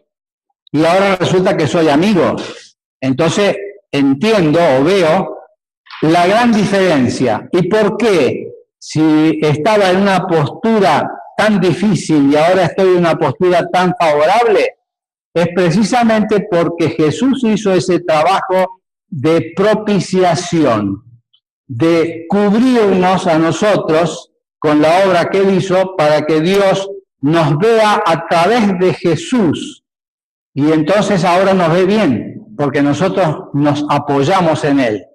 y ahora resulta que soy amigo, entonces entiendo o veo la gran diferencia. ¿Y por qué? Si estaba en una postura tan difícil y ahora estoy en una postura tan favorable, es precisamente porque Jesús hizo ese trabajo de propiciación, de cubrirnos a nosotros con la obra que Él hizo para que Dios nos vea a través de Jesús. Y entonces ahora nos ve bien, porque nosotros nos apoyamos en Él.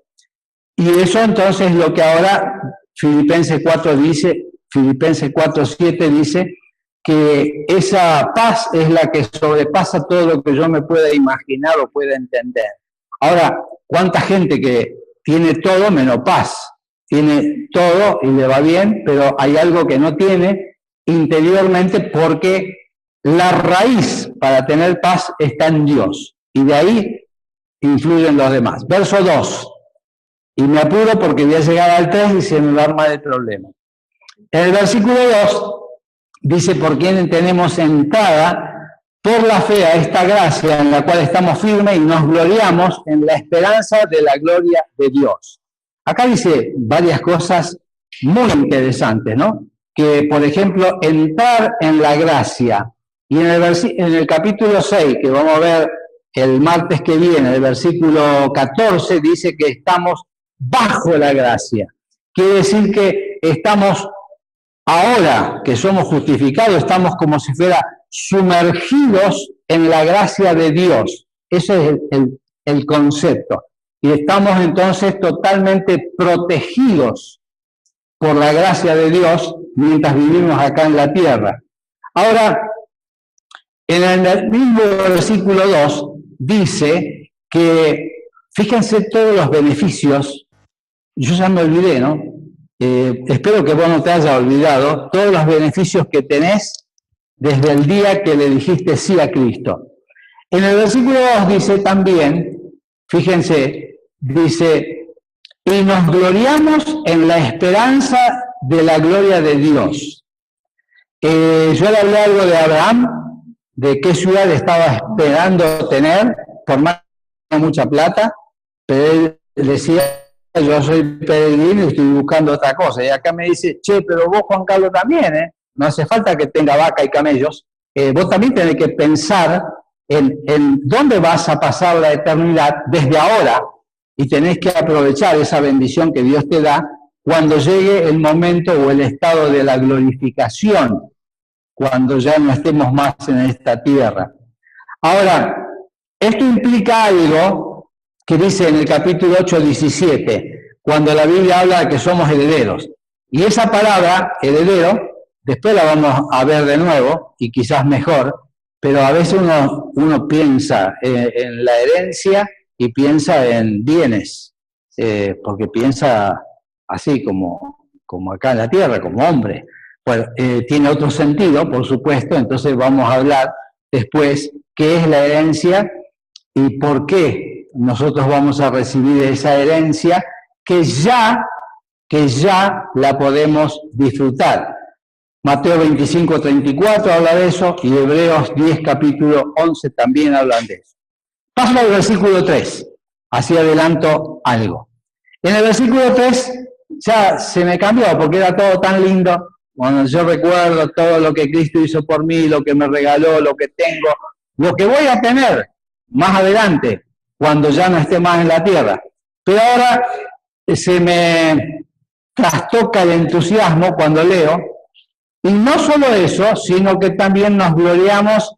Y eso entonces es lo que ahora Filipenses 4:7 dice, que esa paz es la que sobrepasa todo lo que yo me pueda imaginar o pueda entender. Ahora, ¿cuánta gente que tiene todo menos paz? Tiene todo y le va bien, pero hay algo que no tiene interiormente porque la raíz para tener paz está en Dios. Y de ahí influyen los demás. Verso 2. Y me apuro porque voy a llegar al 3 y se me va a armar el problema. En el versículo 2 dice, por quien tenemos entrada por la fe a esta gracia en la cual estamos firmes y nos gloriamos en la esperanza de la gloria de Dios. Acá dice varias cosas muy interesantes, ¿no? Que, por ejemplo, entrar en la gracia. Y en el capítulo 6, que vamos a ver el martes que viene, el versículo 14, dice que estamos bajo la gracia. Quiere decir que estamos, ahora que somos justificados, estamos como si fuera sumergidos en la gracia de Dios. Ese es el concepto. Y estamos entonces totalmente protegidos por la gracia de Dios mientras vivimos acá en la tierra. Ahora, en el mismo versículo 2 dice que, fíjense todos los beneficios, yo ya me olvidé, ¿no? Espero que vos no te hayas olvidado, todos los beneficios que tenés desde el día que le dijiste sí a Cristo. En el versículo 2 dice también, fíjense, dice, y nos gloriamos en la esperanza de la gloria de Dios. Yo le hablé algo de Abraham, de qué ciudad estaba esperando tener, por más que no mucha plata, pero él decía, yo soy peregrino y estoy buscando otra cosa. Y acá me dice, che, pero vos, Juan Carlos, también, no hace falta que tenga vaca y camellos, vos también tenés que pensar en dónde vas a pasar la eternidad desde ahora, y tenés que aprovechar esa bendición que Dios te da cuando llegue el momento o el estado de la glorificación, cuando ya no estemos más en esta tierra. Ahora, esto implica algo que dice en el capítulo 8:17, cuando la Biblia habla de que somos herederos. Y esa palabra, heredero, después la vamos a ver de nuevo, y quizás mejor, pero a veces uno piensa en la herencia y piensa en bienes, porque piensa así como acá en la tierra, como hombre. Bueno, tiene otro sentido, por supuesto, entonces vamos a hablar después qué es la herencia y por qué nosotros vamos a recibir esa herencia que ya la podemos disfrutar. Mateo 25:34 habla de eso, y Hebreos 10, capítulo 11 también hablan de eso. Paso al versículo 3, así adelanto algo. En el versículo 3 ya se me cambió, porque era todo tan lindo. Bueno, yo recuerdo todo lo que Cristo hizo por mí, lo que me regaló, lo que tengo, lo que voy a tener más adelante, cuando ya no esté más en la tierra. Pero ahora se me trastoca el entusiasmo cuando leo, y no solo eso, sino que también nos gloriamos.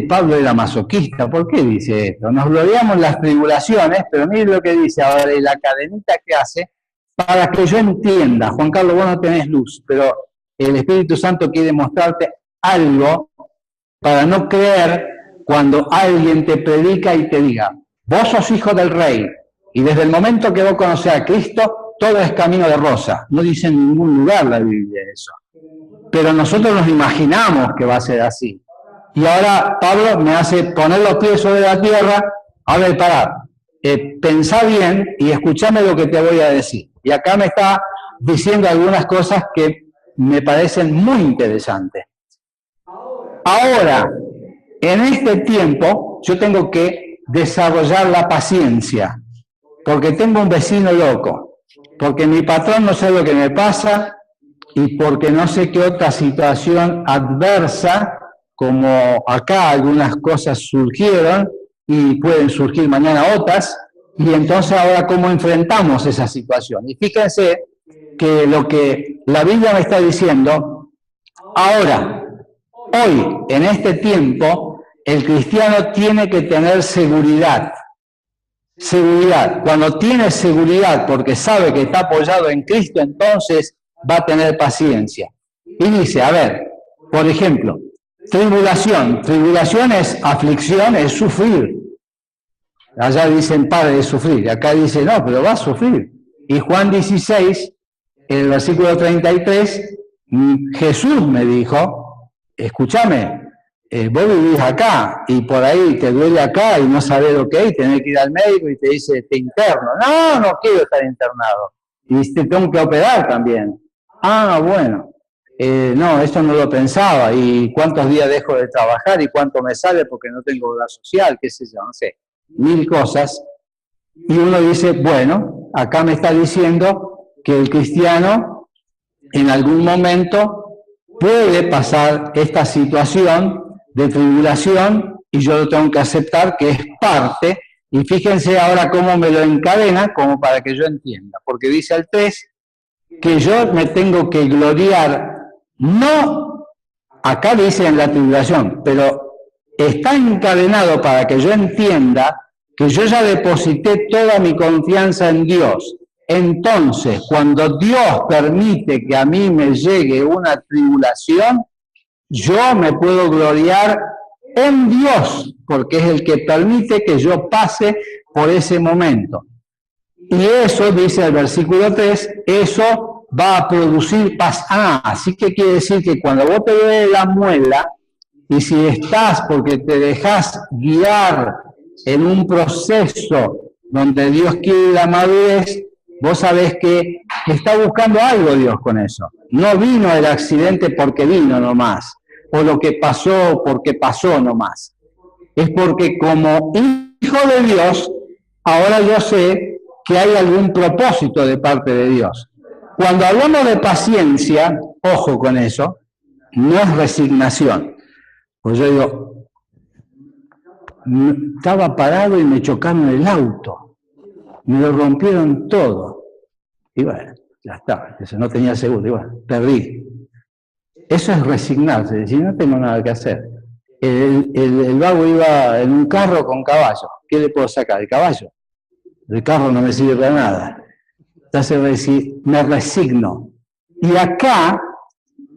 Pablo era masoquista, ¿por qué dice esto? Nos gloriamos en las tribulaciones, pero miren lo que dice ahora, y la cadenita que hace, para que yo entienda. Juan Carlos, vos no tenés luz, pero el Espíritu Santo quiere mostrarte algo para no creer cuando alguien te predica y te diga, vos sos hijo del rey, y desde el momento que vos conocés a Cristo, todo es camino de rosa. No dice en ningún lugar la Biblia eso. Pero nosotros nos imaginamos que va a ser así. Y ahora Pablo me hace poner los pies sobre la tierra. A ver, pará, pensá bien y escuchame lo que te voy a decir. Y acá me está diciendo algunas cosas que me parecen muy interesantes. Ahora, en este tiempo, yo tengo que desarrollar la paciencia, porque tengo un vecino loco, porque mi patrón no sabe lo que me pasa, y porque no sé qué otra situación adversa, como acá algunas cosas surgieron y pueden surgir mañana otras, y entonces ahora cómo enfrentamos esa situación. Y fíjense que lo que la Biblia me está diciendo, ahora, hoy, en este tiempo, el cristiano tiene que tener seguridad. Seguridad. Cuando tiene seguridad porque sabe que está apoyado en Cristo, entonces va a tener paciencia. Y dice, a ver, por ejemplo, tribulación. Tribulación es aflicción, es sufrir. Allá dicen padre de sufrir, y acá dice no, pero va a sufrir. Y Juan 16, en el versículo 33, Jesús me dijo, escúchame, vos vivís acá y por ahí te duele acá y no sabés lo que hay, tenés que ir al médico y te dice, te interno. No, no quiero estar internado. Y te tengo que operar también. Ah, bueno. No, eso no lo pensaba. ¿Y cuántos días dejo de trabajar? ¿Y cuánto me sale porque no tengo obra social? ¿Qué sé yo? No sé. 1000 cosas. Y uno dice, bueno, acá me está diciendo que el cristiano en algún momento puede pasar esta situación de tribulación y yo lo tengo que aceptar que es parte. Y fíjense ahora cómo me lo encadena, como para que yo entienda. Porque dice al 3 que yo me tengo que gloriar. No, acá dice en la tribulación, pero está encadenado para que yo entienda que yo ya deposité toda mi confianza en Dios. Entonces, cuando Dios permite que a mí me llegue una tribulación, yo me puedo gloriar en Dios, porque es el que permite que yo pase por ese momento. Y eso, dice el versículo 3, eso va a producir paz. Así que quiere decir que cuando vos te duele la muela, y si estás porque te dejas guiar en un proceso donde Dios quiere la madurez, vos sabés que está buscando algo Dios con eso. No vino el accidente porque vino nomás, o lo que pasó porque pasó nomás. Es porque como hijo de Dios, ahora yo sé que hay algún propósito de parte de Dios. Cuando hablamos de paciencia, ojo con eso, no es resignación. Pues yo digo, estaba parado y me chocaron el auto, me lo rompieron todo. Y bueno, ya está, no tenía seguro, y bueno, perdí. Eso es resignarse, decir, no tengo nada que hacer. El vago iba en un carro con caballo. ¿Qué le puedo sacar? ¿El caballo? El carro no me sirve para nada. Entonces me resigno. Y acá,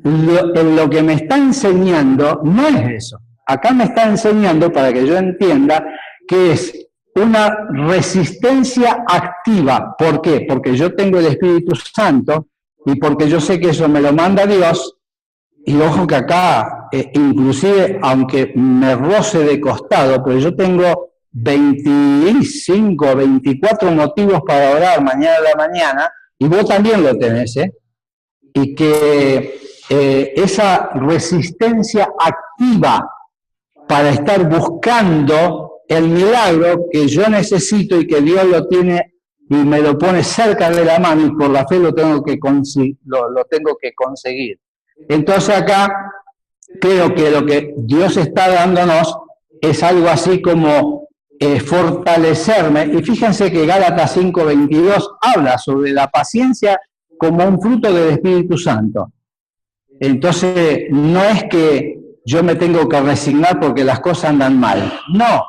lo que me está enseñando no es eso. Acá me está enseñando para que yo entienda que es una resistencia activa. ¿Por qué? Porque yo tengo el Espíritu Santo y porque yo sé que eso me lo manda Dios. Y ojo que acá, inclusive, aunque me roce de costado, pero yo tengo 25 o 24 motivos para orar mañana a la mañana, y vos también lo tenés, y que esa resistencia activa para estar buscando el milagro que yo necesito y que Dios lo tiene y me lo pone cerca de la mano, y por la fe lo tengo que conseguir. Entonces acá creo que lo que Dios está dándonos es algo así como fortalecerme. Y fíjense que Gálatas 5:22 habla sobre la paciencia como un fruto del Espíritu Santo. Entonces no es que yo me tengo que resignar porque las cosas andan mal. No,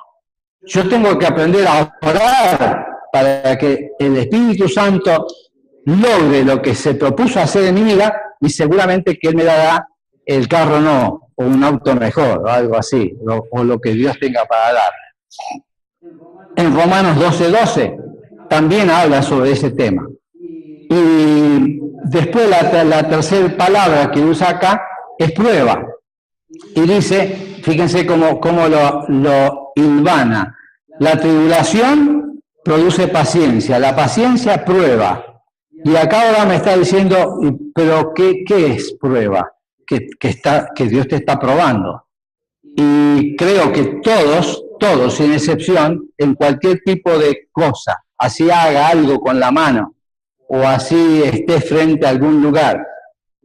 yo tengo que aprender a orar para que el Espíritu Santo logre lo que se propuso hacer en mi vida, y seguramente que Él me dará el carro o un auto mejor, o algo así, o lo que Dios tenga para dar. En Romanos 12:12 también habla sobre ese tema. Y después la tercera palabra que usa acá es prueba. Y dice, fíjense cómo lo hilvana. La tribulación produce paciencia, la paciencia prueba. Y acá ahora me está diciendo, pero ¿qué es prueba? Que Dios te está probando. Y creo que todos, sin excepción, en cualquier tipo de cosa, así haga algo con la mano, o así esté frente a algún lugar,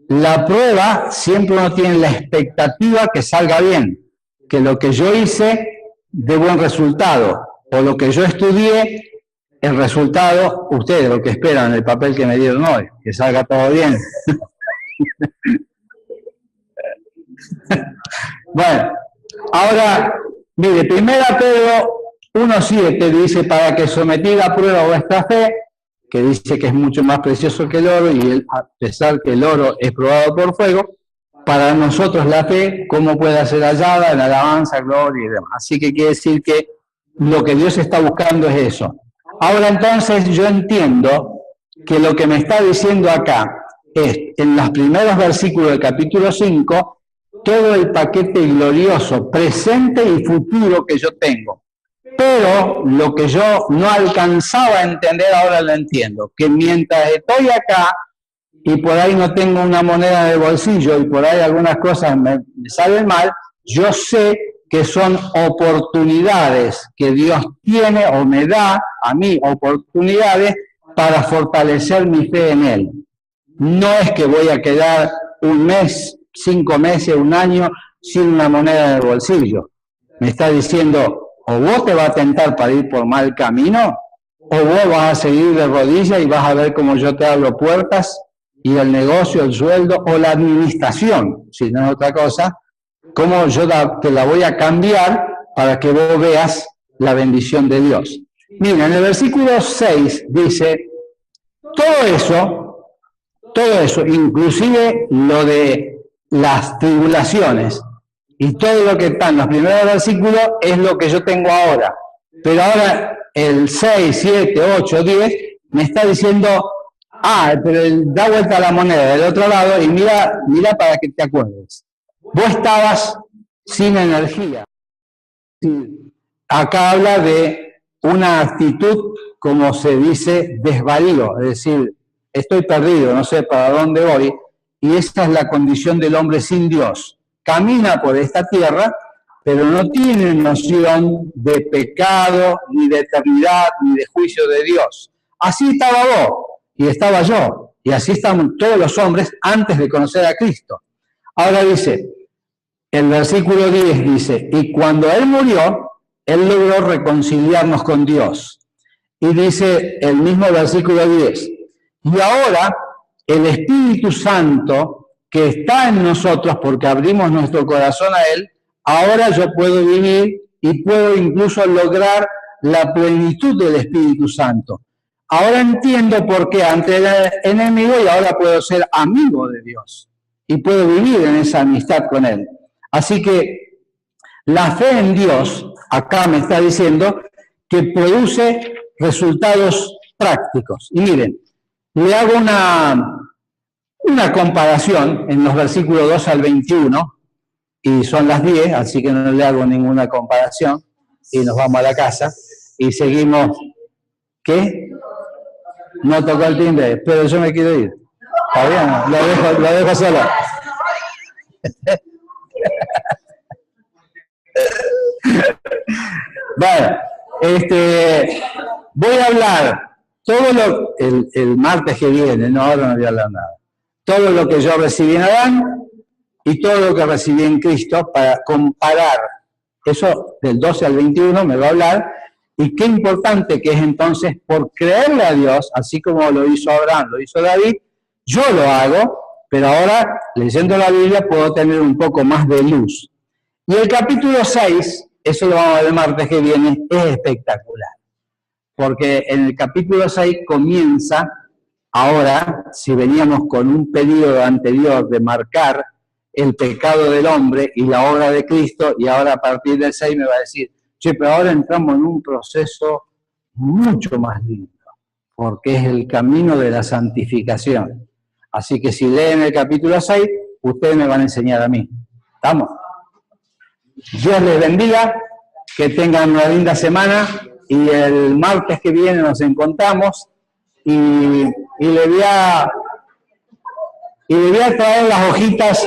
la prueba siempre uno tiene la expectativa que salga bien, que lo que yo hice dé buen resultado, o lo que yo estudié, el resultado, ustedes lo que esperan, el papel que me dieron hoy, que salga todo bien. Bueno, ahora, mire, 1 Pedro 1:7 dice, para que sometida a prueba vuestra fe, que dice que es mucho más precioso que el oro, y a pesar que el oro es probado por fuego, para nosotros la fe, ¿cómo puede ser hallada? En alabanza, gloria y demás. Así que quiere decir que lo que Dios está buscando es eso. Ahora entonces yo entiendo que lo que me está diciendo acá es, en los primeros versículos del capítulo 5, todo el paquete glorioso, presente y futuro que yo tengo. Pero lo que yo no alcanzaba a entender, ahora lo entiendo, que mientras estoy acá y por ahí no tengo una moneda de bolsillo y por ahí algunas cosas me salen mal, yo sé que son oportunidades que Dios tiene o me da a mí, oportunidades para fortalecer mi fe en Él. No es que voy a quedar un mes, 5 meses, un año sin una moneda de bolsillo. Me está diciendo, o vos te vas a tentar para ir por mal camino, o vos vas a seguir de rodillas y vas a ver cómo yo te abro puertas y el negocio, el sueldo o la administración, si no es otra cosa, cómo yo te la voy a cambiar para que vos veas la bendición de Dios. Mira, en el versículo 6 dice, todo eso, inclusive lo de las tribulaciones y todo lo que está en los primeros versículos es lo que yo tengo ahora. Pero ahora el 6, 7, 8, 10 me está diciendo, pero da vuelta a la moneda del otro lado y mira para que te acuerdes. Vos estabas sin energía. Acá habla de una actitud, como se dice, desvarío, es decir, estoy perdido, no sé para dónde voy, y esa es la condición del hombre sin Dios. Camina por esta tierra, pero no tiene noción de pecado, ni de eternidad, ni de juicio de Dios. Así estaba vos, y estaba yo, y así estamos todos los hombres antes de conocer a Cristo. Ahora dice, el versículo 10 dice, y cuando Él murió, Él logró reconciliarnos con Dios. Y dice el mismo versículo 10, y ahora el Espíritu Santo que está en nosotros, porque abrimos nuestro corazón a Él, ahora yo puedo vivir y puedo incluso lograr la plenitud del Espíritu Santo. Ahora entiendo por qué antes era enemigo y ahora puedo ser amigo de Dios y puedo vivir en esa amistad con Él. Así que la fe en Dios, acá me está diciendo, que produce resultados prácticos. Y miren, le hago una comparación en los versículos 2 al 21, y son las 10, así que no le hago ninguna comparación, y nos vamos a la casa, y seguimos. ¿Qué? No tocó el timbre, pero yo me quiero ir. ¿Está bien? Lo dejo solo. Bueno, voy a hablar el martes que viene, no, ahora no voy a hablar nada. Todo lo que yo recibí en Adán y todo lo que recibí en Cristo para comparar. Eso del 12 al 21 me va a hablar. Y qué importante que es entonces, por creerle a Dios, así como lo hizo Abraham, lo hizo David, yo lo hago, pero ahora, leyendo la Biblia, puedo tener un poco más de luz. Y el capítulo 6, eso lo vamos a ver el martes que viene, es espectacular. Porque en el capítulo 6 comienza, ahora, si veníamos con un periodo anterior de marcar el pecado del hombre y la obra de Cristo, y ahora a partir del 6 me va a decir, che, pero ahora entramos en un proceso mucho más lindo, porque es el camino de la santificación. Así que si leen el capítulo 6, ustedes me van a enseñar a mí. ¿Estamos? Dios les bendiga, que tengan una linda semana, y el martes que viene nos encontramos, y le voy a traer las hojitas.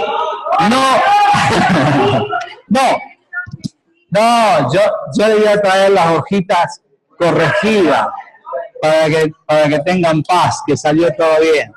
No, yo le voy a traer las hojitas corregidas para que tengan paz, que salió todo bien.